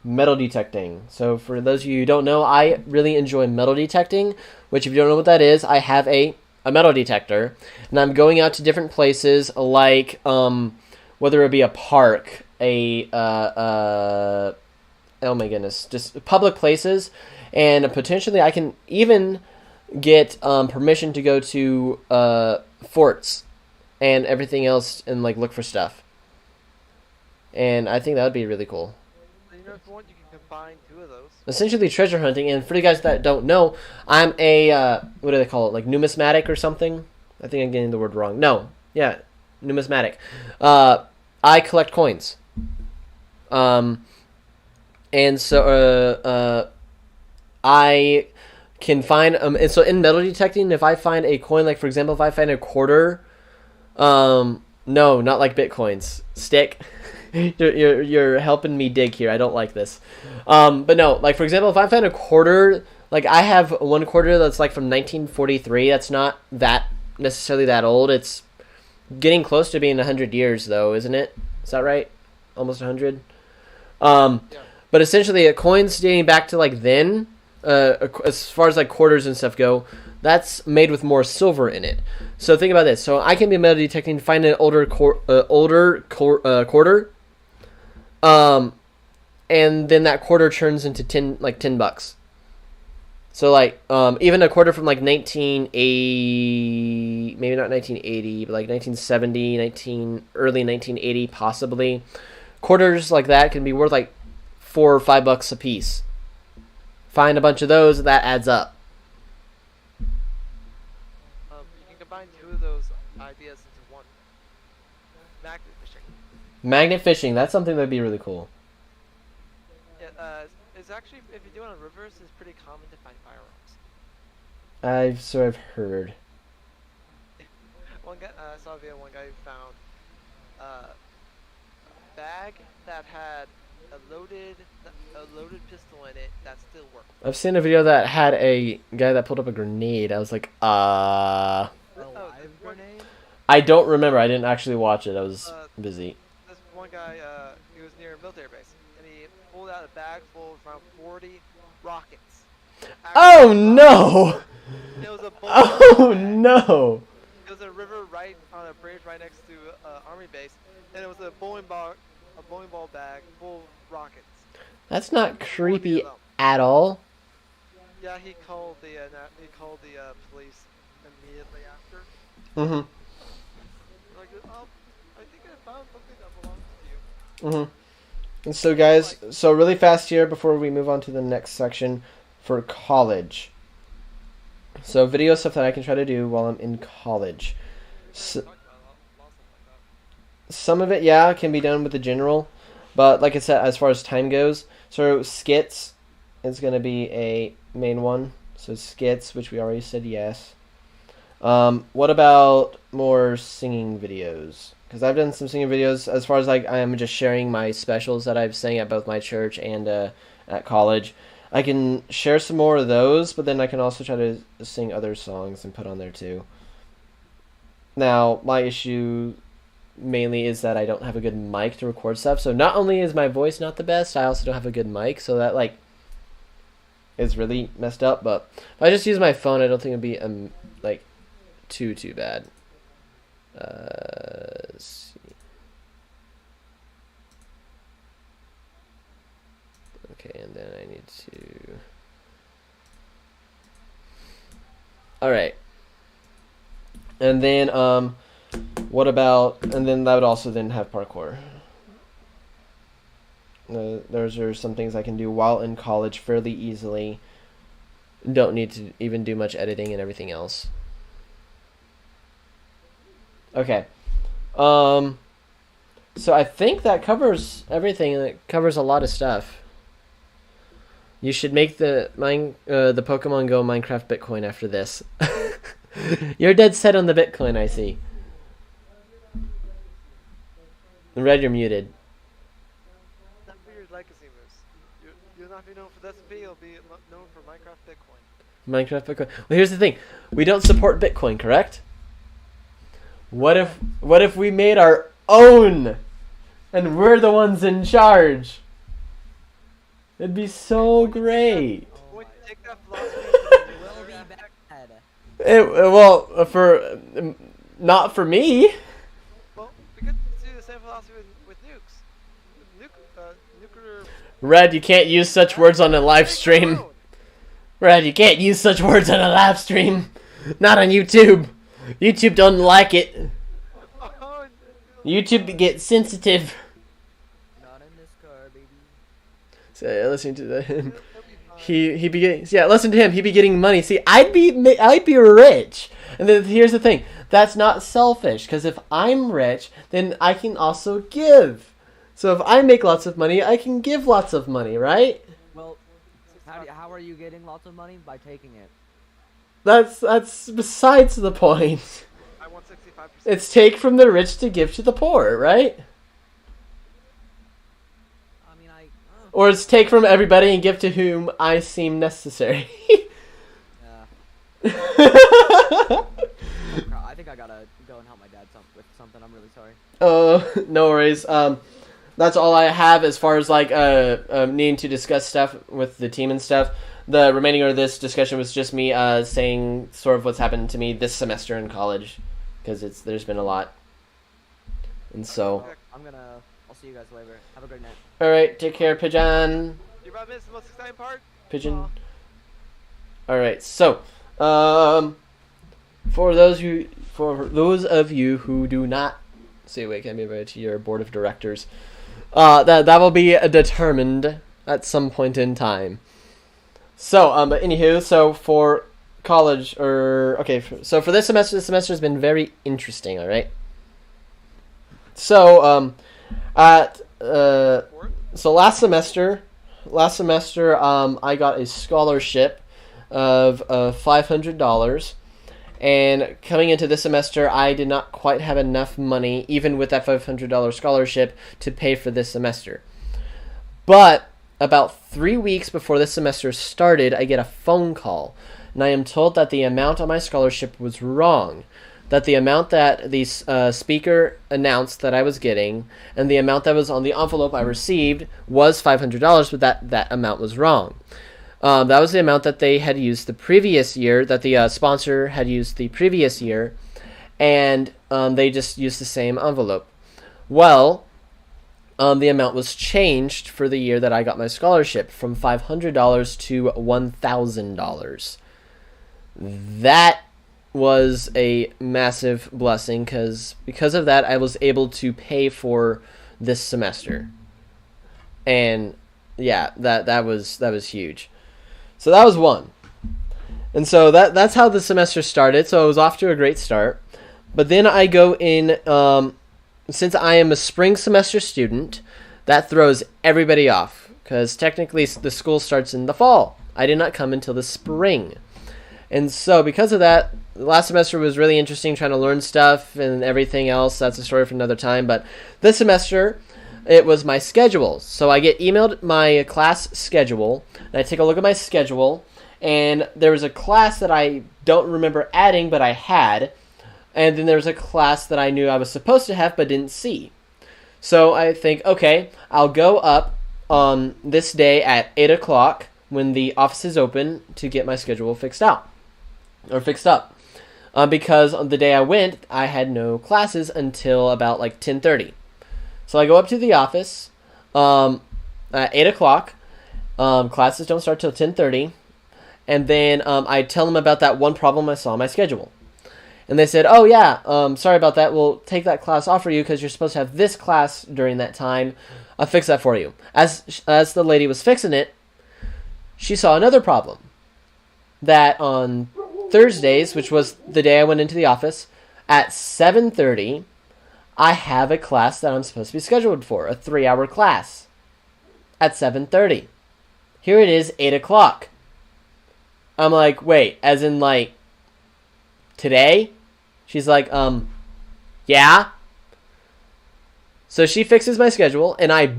Speaker 1: metal detecting? So for those of you who don't know, I really enjoy metal detecting, which if you don't know what that is, I have a metal detector, and I'm going out to different places, like whether it be a park, oh my goodness, just public places, and potentially I can even get permission to go to forts and everything else and like look for stuff. And I think that would be really cool.
Speaker 4: You know, if you want, you can combine two of those.
Speaker 1: Essentially treasure hunting, and for you guys that don't know, I'm a what do they call it, like numismatic or something? I think I'm getting the word wrong. No, yeah, numismatic. I collect coins. And so I can find and so in metal detecting, if I find a coin, like for example, if I find a quarter, no, not like bitcoins, stick. You're helping me dig here. I don't like this. But no, like for example, if I find a quarter, like I have one quarter that's like from 1943. That's not that necessarily that old. It's getting close to being 100 years though, isn't it? Is that right? Almost 100.
Speaker 4: Yeah.
Speaker 1: But essentially, coins dating back to like then, as far as like quarters and stuff go, that's made with more silver in it. So think about this. So I can be metal detecting, find an older quarter, and then that quarter turns into $10. So like even a quarter from like 1980, maybe not 1980, but like 1970, early 1980 possibly. Quarters like that can be worth like $4 or $5 a piece find a bunch of those. That adds up.
Speaker 4: You can combine two of those ideas into one. Magnet fishing.
Speaker 1: Magnet fishing. That's something that'd be really cool.
Speaker 4: Yeah, it's actually, if you do it on rivers, it's pretty common to find firearms.
Speaker 1: I've heard.
Speaker 4: One guy, I saw a video of one guy who found a bag that had a loaded pistol in it that still worked.
Speaker 1: I've seen a video that had a guy that pulled up a grenade. I was like,
Speaker 3: A
Speaker 4: Oh,
Speaker 3: live grenade?
Speaker 1: I don't remember. I didn't actually watch it. I was busy.
Speaker 4: This one guy, he was near a military base, and he pulled out a bag full of around 40 rockets.
Speaker 1: Oh no!
Speaker 4: It was a
Speaker 1: Oh no!
Speaker 4: It was a river right on a bridge right next to army base, and it was a bowling ball bag full of rockets.
Speaker 1: That's not
Speaker 4: 40
Speaker 1: creepy
Speaker 4: of them.
Speaker 1: at all.
Speaker 4: Yeah, he called the police immediately after.
Speaker 1: Mhm.
Speaker 4: Like, oh, I think I found something that belongs to you.
Speaker 1: Mhm. And so, guys, so really fast here before we move on to the next section for college. So, video stuff that I can try to do while I'm in college. So,
Speaker 4: Talked about a lot of stuff like that.
Speaker 1: some of it, yeah, can be done with the general, but like I said, as far as time goes, so skits is going to be a main one. So skits, which we already said yes. What about more singing videos? Because I've done some singing videos. As far as like I am just sharing my specials that I've sang at both my church and at college. I can share some more of those, but then I can also try to sing other songs and put on there too. Now, my issue mainly is that I don't have a good mic to record stuff. So not only is my voice not the best, I also don't have a good mic. So that like is really messed up. But if I just use my phone, I don't think it'd be like too bad. Let's see. Okay, and then I need to. All right. And then what about, and then that would also then have parkour. Those are some things I can do while in college fairly easily. Don't need to even do much editing and everything else. Okay. So I think that covers everything. It covers a lot of stuff. You should make the Pokemon Go Minecraft Bitcoin after this. You're dead set on the Bitcoin, I see. Red, you're muted.
Speaker 4: That weird legacy moves. You'll not be known for this V, you'll be known for Minecraft Bitcoin.
Speaker 1: Minecraft Bitcoin. Well, here's the thing. We don't support Bitcoin, correct? What if we made our own and we're the ones in charge? It'd be so great.
Speaker 4: Going to take that philosophy
Speaker 3: Will be bad.
Speaker 1: Well, for not for me.
Speaker 4: well, we could do the same philosophy with nukes. Nuclear.
Speaker 1: Red, you can't use such words on a live stream. Red, you can't use such words on a live stream. Not on YouTube. YouTube doesn't like it.
Speaker 4: Oh,
Speaker 1: YouTube gets sensitive.
Speaker 3: Not in this car, baby.
Speaker 1: So listening to him, he be getting, yeah. Listen to him. He'd be getting money. See, I'd be rich. And then here's the thing. That's not selfish. Because if I'm rich, then I can also give. So if I make lots of money, I can give lots of money, right?
Speaker 3: Well, how are you getting lots of money? By taking it.
Speaker 1: That's besides the point.
Speaker 4: I want 65%.
Speaker 1: It's take from the rich to give to the poor, right?
Speaker 3: I mean,
Speaker 1: Or it's take from everybody and give to whom I seem necessary.
Speaker 3: I think I gotta go and help my dad with something. I'm really sorry.
Speaker 1: No worries. That's all I have as far as like needing to discuss stuff with the team and stuff. The remaining of this discussion was just me saying sort of what's happened to me this semester in college, because there's been a lot. And so,
Speaker 3: I'll see you guys later. Have a great night.
Speaker 1: all right, take care, Pigeon.
Speaker 4: You're about to miss the most exciting part.
Speaker 1: Pigeon.
Speaker 4: Aw.
Speaker 1: All right, so for those of you who do not say wait, can be invited to your board of directors, that will be determined at some point in time. So, but anywho, so for college, so for this semester has been very interesting, all right? So, at, so last semester, I got a scholarship of $500. And coming into this semester, I did not quite have enough money, even with that $500 scholarship, to pay for this semester. But about 3 weeks before this semester started, I get a phone call, and I am told that the amount on my scholarship was wrong. That the amount that the speaker announced that I was getting, and the amount that was on the envelope I received was $500, but that amount was wrong. That was the amount that they had used the previous year, that the sponsor had used the previous year, and they just used the same envelope. Well, the amount was changed for the year that I got my scholarship from $500 to $1,000. That was a massive blessing because of that I was able to pay for this semester. And yeah, that was huge. So that was one. And so that's how the semester started. So it was off to a great start. But then I go in, since I am a spring semester student, that throws everybody off. Because technically the school starts in the fall. I did not come until the spring. And so because of that, last semester was really interesting, trying to learn stuff and everything else. That's a story for another time. But this semester, it was my schedule. So I get emailed my class schedule, and I take a look at my schedule, and there was a class that I don't remember adding, but I had, and then there was a class that I knew I was supposed to have but didn't see. So I think, okay, I'll go up on this day at 8 o'clock when the office is open to get my schedule fixed up. Because on the day I went, I had no classes until about like 10:30. So I go up to the office at 8 o'clock. Classes don't start till 10:30. And then I tell them about that one problem I saw on my schedule. And they said, oh yeah, sorry about that. We'll take that class off for you because you're supposed to have this class during that time. I'll fix that for you. As the lady was fixing it, she saw another problem. That on Thursdays, which was the day I went into the office, at 7:30, I have a class that I'm supposed to be scheduled for, a 3-hour class, at 7:30. Here it is, 8 o'clock. I'm like, wait, as in like, today? She's like, yeah. So she fixes my schedule, and I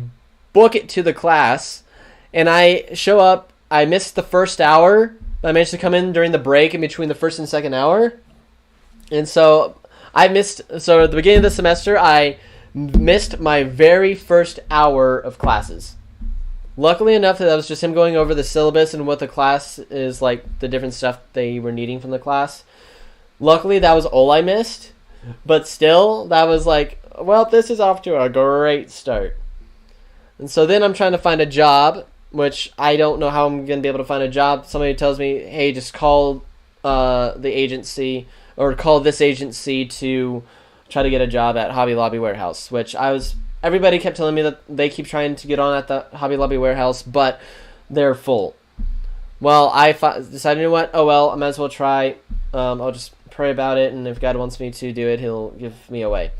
Speaker 1: book it to the class, and I show up. I missed the first hour, but I managed to come in during the break in between the first and second hour. And so at the beginning of the semester, I missed my very first hour of classes. Luckily enough, that was just him going over the syllabus and what the class is, like the different stuff they were needing from the class. Luckily, that was all I missed. But still, that was like, well, this is off to a great start. And so then I'm trying to find a job, which I don't know how I'm going to be able to find a job. Somebody tells me, hey, just call the agency or call this agency to try to get a job at Hobby Lobby Warehouse, which everybody kept telling me that they keep trying to get on at the Hobby Lobby Warehouse, but they're full. Well, I decided, you know what? Oh, well, I might as well try. I'll just pray about it, and if God wants me to do it, he'll give me away.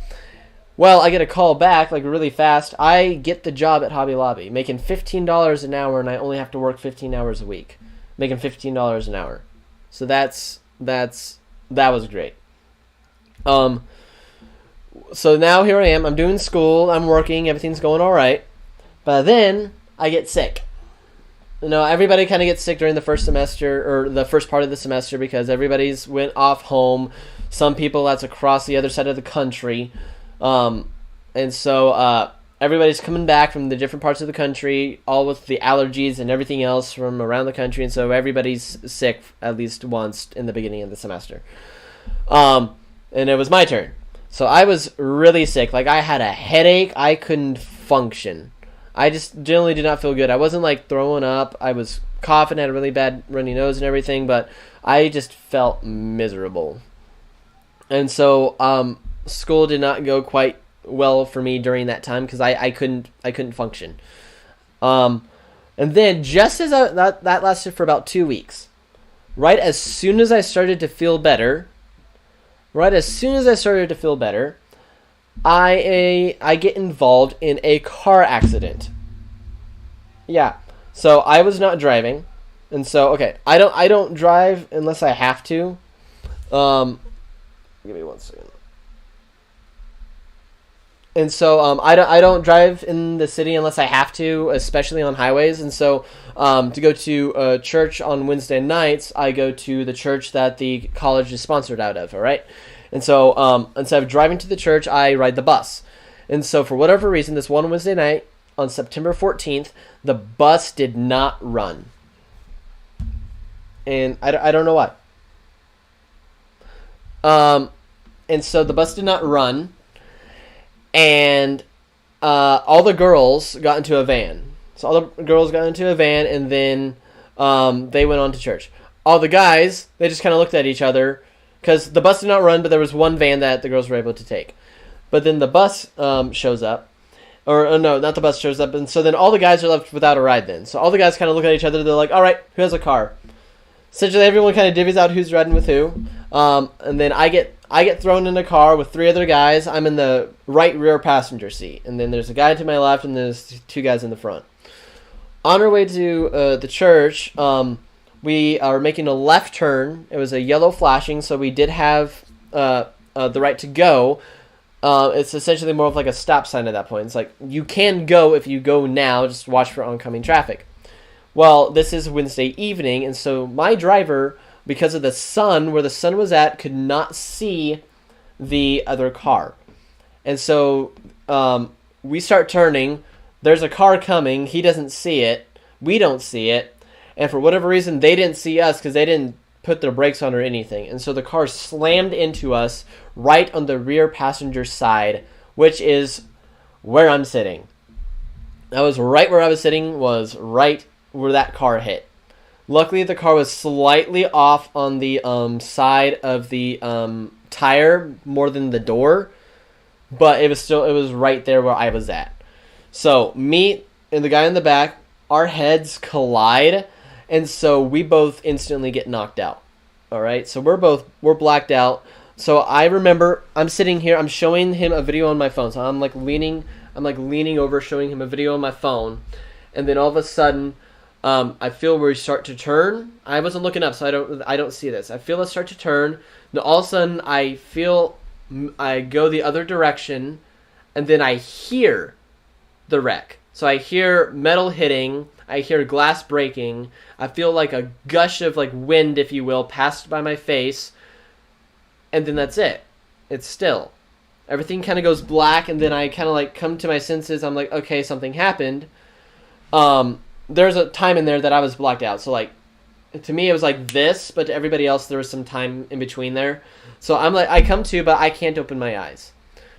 Speaker 1: Well, I get a call back, like, really fast. I get the job at Hobby Lobby, making $15 an hour, and I only have to work 15 hours a week, making $15 an hour. So that was great. So now here I am. I'm doing school. I'm working. Everything's going all right. But then I get sick. You know, everybody kind of gets sick during the first semester or the first part of the semester because everybody's went off home. Some people that's across the other side of the country. And so everybody's coming back from the different parts of the country, all with the allergies and everything else from around the country. And so everybody's sick at least once in the beginning of the semester. And it was my turn. So I was really sick. Like, I had a headache. I couldn't function. I just generally did not feel good. I wasn't, like, throwing up. I was coughing, had a really bad runny nose and everything, but I just felt miserable. And so school did not go quite well for me during that time because I couldn't function. And then just as that lasted for about 2 weeks. Right as soon as I started to feel better, I get involved in a car accident. Yeah. So I was not driving. And so okay, I don't drive unless I have to. Give me 1 second. And so I don't drive in the city unless I have to, especially on highways. And so to go to church on Wednesday nights, I go to the church that the college is sponsored out of. All right. And so instead of driving to the church, I ride the bus. And so for whatever reason, this one Wednesday night on September 14th, the bus did not run. And I don't know why. And so the bus did not run. And all the girls got into a van. So all the girls got into a van, and then they went on to church. All the guys, they just kind of looked at each other, because the bus did not run, but there was one van that the girls were able to take. But then the bus shows up. Or no, not the bus shows up. And so then all the guys are left without a ride then. So all the guys kind of look at each other. They're like, all right, who has a car? Essentially, everyone kind of divvies out who's riding with who. And then I get thrown in a car with 3 other guys. I'm in the right rear passenger seat. And then there's a guy to my left, and there's 2 guys in the front. On our way to the church, we are making a left turn. It was a yellow flashing, so we did have the right to go. It's essentially more of like a stop sign at that point. It's like, you can go if you go now, just watch for oncoming traffic. Well, this is Wednesday evening, and so my driver, because of the sun, where the sun was at, could not see the other car. And so we start turning. There's a car coming. He doesn't see it. We don't see it. And for whatever reason, they didn't see us because they didn't put their brakes on or anything. And so the car slammed into us right on the rear passenger side, which is where I'm sitting. That was right where I was sitting, was right where that car hit. Luckily, the car was slightly off on the side of the tire more than the door, but it was right there where I was at. So me and the guy in the back, our heads collide, and so we both instantly get knocked out. All right, so we're blacked out. So I remember I'm sitting here, I'm showing him a video on my phone. So I'm leaning over, showing him a video on my phone, and then all of a sudden, I feel where we start to turn. I wasn't looking up, so I don't see this. I feel it start to turn. Then all of a sudden, I feel I go the other direction, and then I hear the wreck. So I hear metal hitting. I hear glass breaking. I feel like a gush of wind, if you will, passed by my face, and then that's it. It's still. Everything kind of goes black, and then I kind of come to my senses. I'm like, okay, something happened. There's a time in there that I was blacked out. So to me it was like this, but to everybody else there was some time in between there. So I'm I come to, but I can't open my eyes.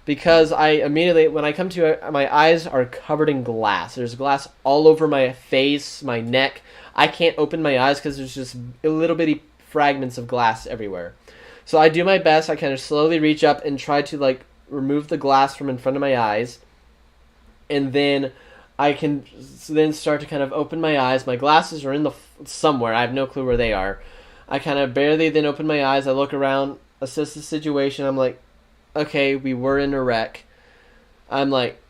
Speaker 1: Because I immediately, when I come to, my eyes are covered in glass. There's glass all over my face, my neck. I can't open my eyes because there's just little bitty fragments of glass everywhere. So I do my best. I kind of slowly reach up and try to remove the glass from in front of my eyes. And then I can then start to kind of open my eyes. My glasses are in somewhere. I have no clue where they are. I kind of barely then open my eyes. I look around, assess the situation. I'm like, okay, we were in a wreck. I'm like,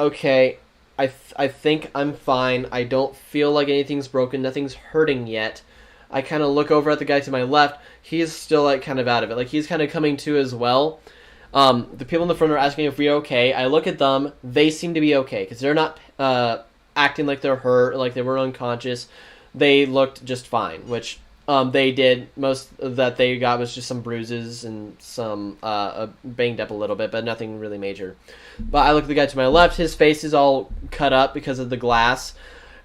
Speaker 1: okay, I think I'm fine. I don't feel like anything's broken. Nothing's hurting yet. I kind of look over at the guy to my left. He's still kind of out of it. He's kind of coming to as well. The people in the front are asking if we're okay. I look at them. They seem to be okay because they're not acting like they're hurt, like they were unconscious. They looked just fine, which they did. Most that they got was just some bruises and some banged up a little bit, but nothing really major. But I look at the guy to my left. His face is all cut up because of the glass,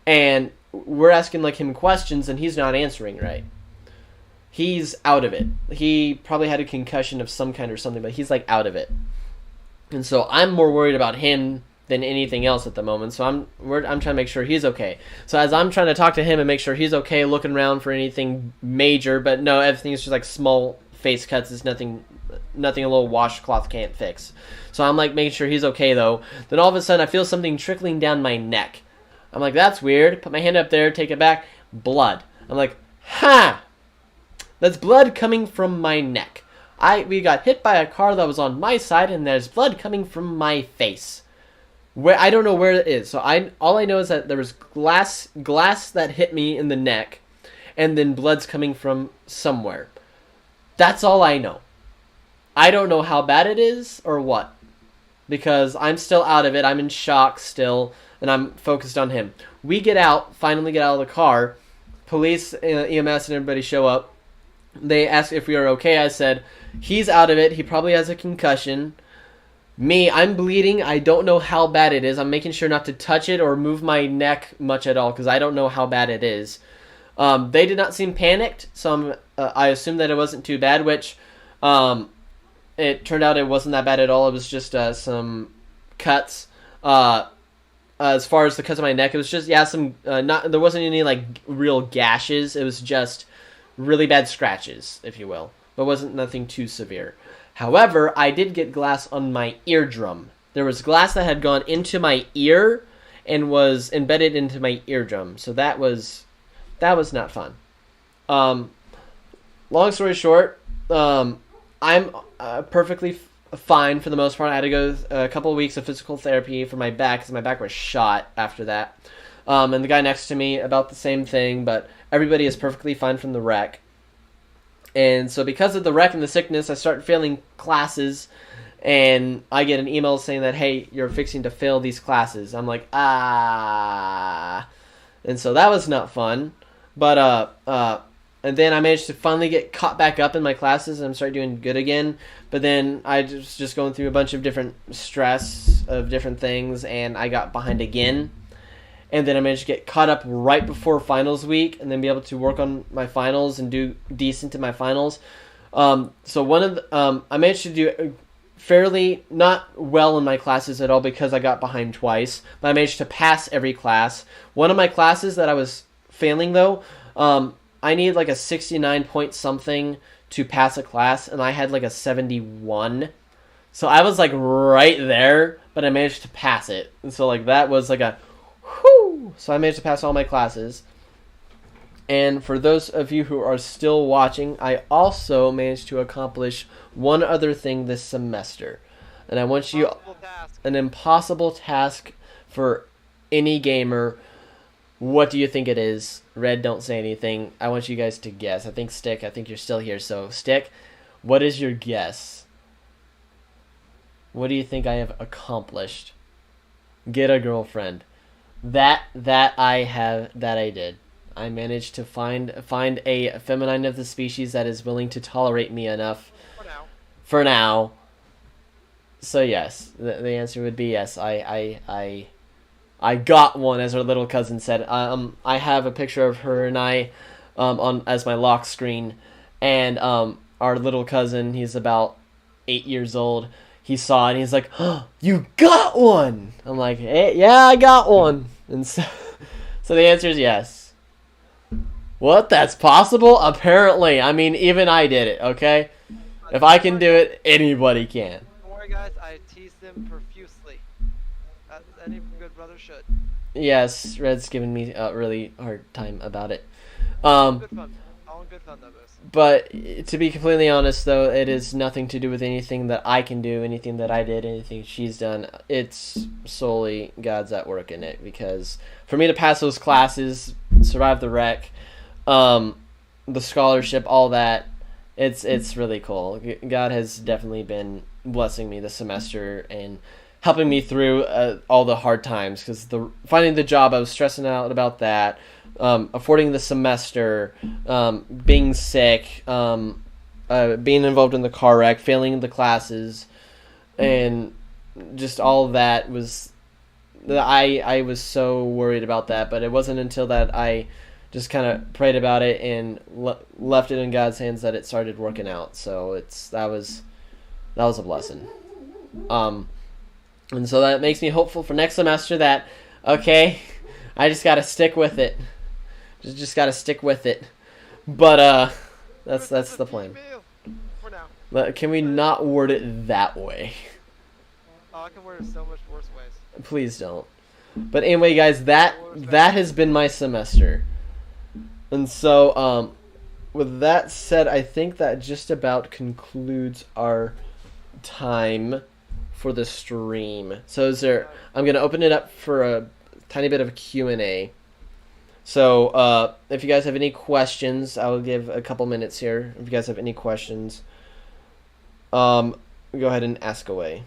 Speaker 1: and we're asking him questions, and he's not answering right. He's out of it. He probably had a concussion of some kind or something, but he's out of it. And so I'm more worried about him than anything else at the moment. So I'm trying to make sure he's okay. So as I'm trying to talk to him and make sure he's okay, looking around for anything major, but no, everything's just small face cuts. It's nothing a little washcloth can't fix. So I'm making sure he's okay though. Then all of a sudden I feel something trickling down my neck. I'm like, that's weird. Put my hand up there, take it back. Blood. I'm like, ha! That's blood coming from my neck. We got hit by a car that was on my side, and there's blood coming from my face. Where I don't know where it is. So all I know is that there was glass that hit me in the neck, and then blood's coming from somewhere. That's all I know. I don't know how bad it is or what, because I'm still out of it. I'm in shock still, and I'm focused on him. We finally get out of the car. Police, EMS, and everybody show up. They asked if we were okay. I said, he's out of it. He probably has a concussion. Me, I'm bleeding. I don't know how bad it is. I'm making sure not to touch it or move my neck much at all because I don't know how bad it is. They did not seem panicked, so I assumed that it wasn't too bad, which it turned out it wasn't that bad at all. It was just some cuts. As far as the cuts on my neck, it was just, there wasn't any like real gashes. It was just really bad scratches, if you will. But wasn't nothing too severe. However, I did get glass on my eardrum. There was glass that had gone into my ear and was embedded into my eardrum. So that was not fun. Long story short, I'm perfectly fine for the most part. I had to go a couple of weeks of physical therapy for my back because my back was shot after that. And the guy next to me, about the same thing, but everybody is perfectly fine from the wreck. And so because of the wreck and the sickness, I start failing classes, and I get an email saying that, hey, you're fixing to fail these classes. I'm like, ah. And so that was not fun. But, and then I managed to finally get caught back up in my classes, and I'm starting doing good again. But then I was just going through a bunch of different stress of different things, and I got behind again. And then I managed to get caught up right before finals week, and then be able to work on my finals and do decent in my finals. So I managed to do fairly not well in my classes at all because I got behind twice, but I managed to pass every class. One of my classes that I was failing though, I needed like a 69 point something to pass a class, and I had like a 71. So I was like right there, but I managed to pass it. And so like that was like a whew. So I managed to pass all my classes. And for those of you who are still watching, I also managed to accomplish one other thing this semester. And I want you, an impossible task for any gamer. What do you think it is? Red, don't say anything. I want you guys to guess. I think Stick, I think you're still here. So Stick, what is your guess? What do you think I have accomplished? Get a girlfriend. That I did. I managed to find a feminine of the species that is willing to tolerate me enough. For now. So yes, the answer would be yes. I got one, as our little cousin said. I have a picture of her and I on as my lock screen, and our little cousin, he's about 8 years old. He saw it and he's like, "Oh, you got one!" I'm like, hey, yeah, I got one. And so the answer is yes. What? That's possible? Apparently. I mean, even I did it, okay? If I can do it, anybody can.
Speaker 4: Don't worry, guys. I teased him profusely. As any good brother should.
Speaker 1: Yes, Red's giving me a really hard time about it.
Speaker 4: Good fun. All good fun, though, boys.
Speaker 1: But to be completely honest, though, it is nothing to do with anything that I can do, anything that I did, anything she's done. It's solely God's at work in it. Because for me to pass those classes, survive the wreck, the scholarship, all that, it's really cool. God has definitely been blessing me this semester and helping me through all the hard times. Because finding the job, I was stressing out about that. Affording the semester, being sick, being involved in the car wreck, failing the classes, and just all of that was... I was so worried about that, but it wasn't until that I just kind of prayed about it and left it in God's hands that it started working out. So that was a blessing. And so that makes me hopeful for next semester that, okay, I just got to stick with it. Just gotta stick with it, but that's the plan.
Speaker 4: For now.
Speaker 1: But can we not word it that way?
Speaker 4: Oh, I can word it so much worse ways.
Speaker 1: Please don't. But anyway, guys, that has been my semester. And so, with that said, I think that just about concludes our time for the stream. So I'm going to open it up for a tiny bit of Q&A. So, if you guys have any questions, I'll give a couple minutes here. If you guys have any questions, go ahead and ask away.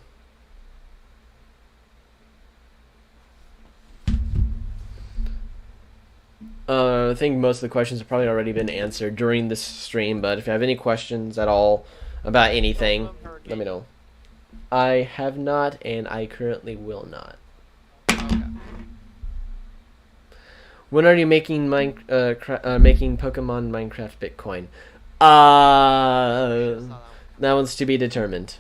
Speaker 1: I think most of the questions have probably already been answered during this stream, but if you have any questions at all about anything, let me know. I have not, and I currently will not.
Speaker 4: Okay.
Speaker 1: When are you making making Pokemon Minecraft Bitcoin? That one's to be determined.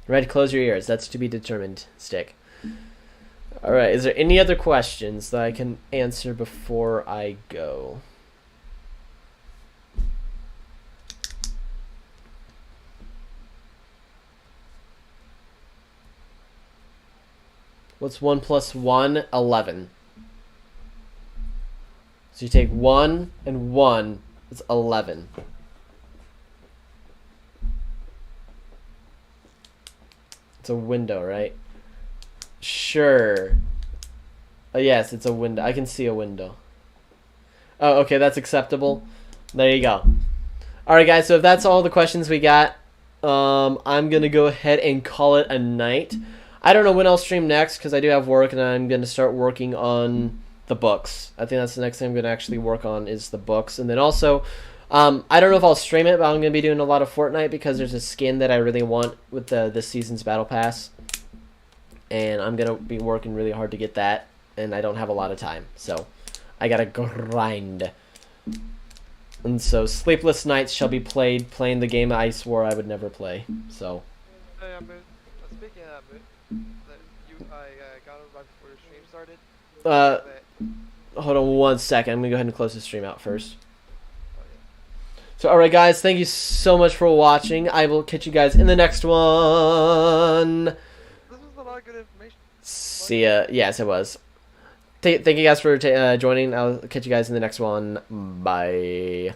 Speaker 1: Red, close your ears. That's to be determined. Stick. All right. Is there any other questions that I can answer before I go? What's 1 plus 1? 11. So you take 1 and 1. It's 11. It's a window, right? Sure. Yes, it's a window. I can see a window. Oh, okay, that's acceptable. There you go. Alright, guys, so if that's all the questions we got, I'm going to go ahead and call it a night. I don't know when I'll stream next because I do have work and I'm going to start working on the books. I think that's the next thing I'm going to actually work on is the books. And then also, I don't know if I'll stream it, but I'm going to be doing a lot of Fortnite because there's a skin that I really want with this season's Battle Pass. And I'm going to be working really hard to get that. And I don't have a lot of time. So, I got to grind. And so, sleepless nights shall be playing the game I swore I would never play. So.
Speaker 4: Hey, speaking of that, I got it right before the stream started.
Speaker 1: Hold on 1 second. I'm going to go ahead and close the stream out first. So, alright guys, thank you so much for watching. I will catch you guys in the next one.
Speaker 4: This was a lot of good information.
Speaker 1: See ya. Yes, it was. Thank you guys for joining. I'll catch you guys in the next one. Bye.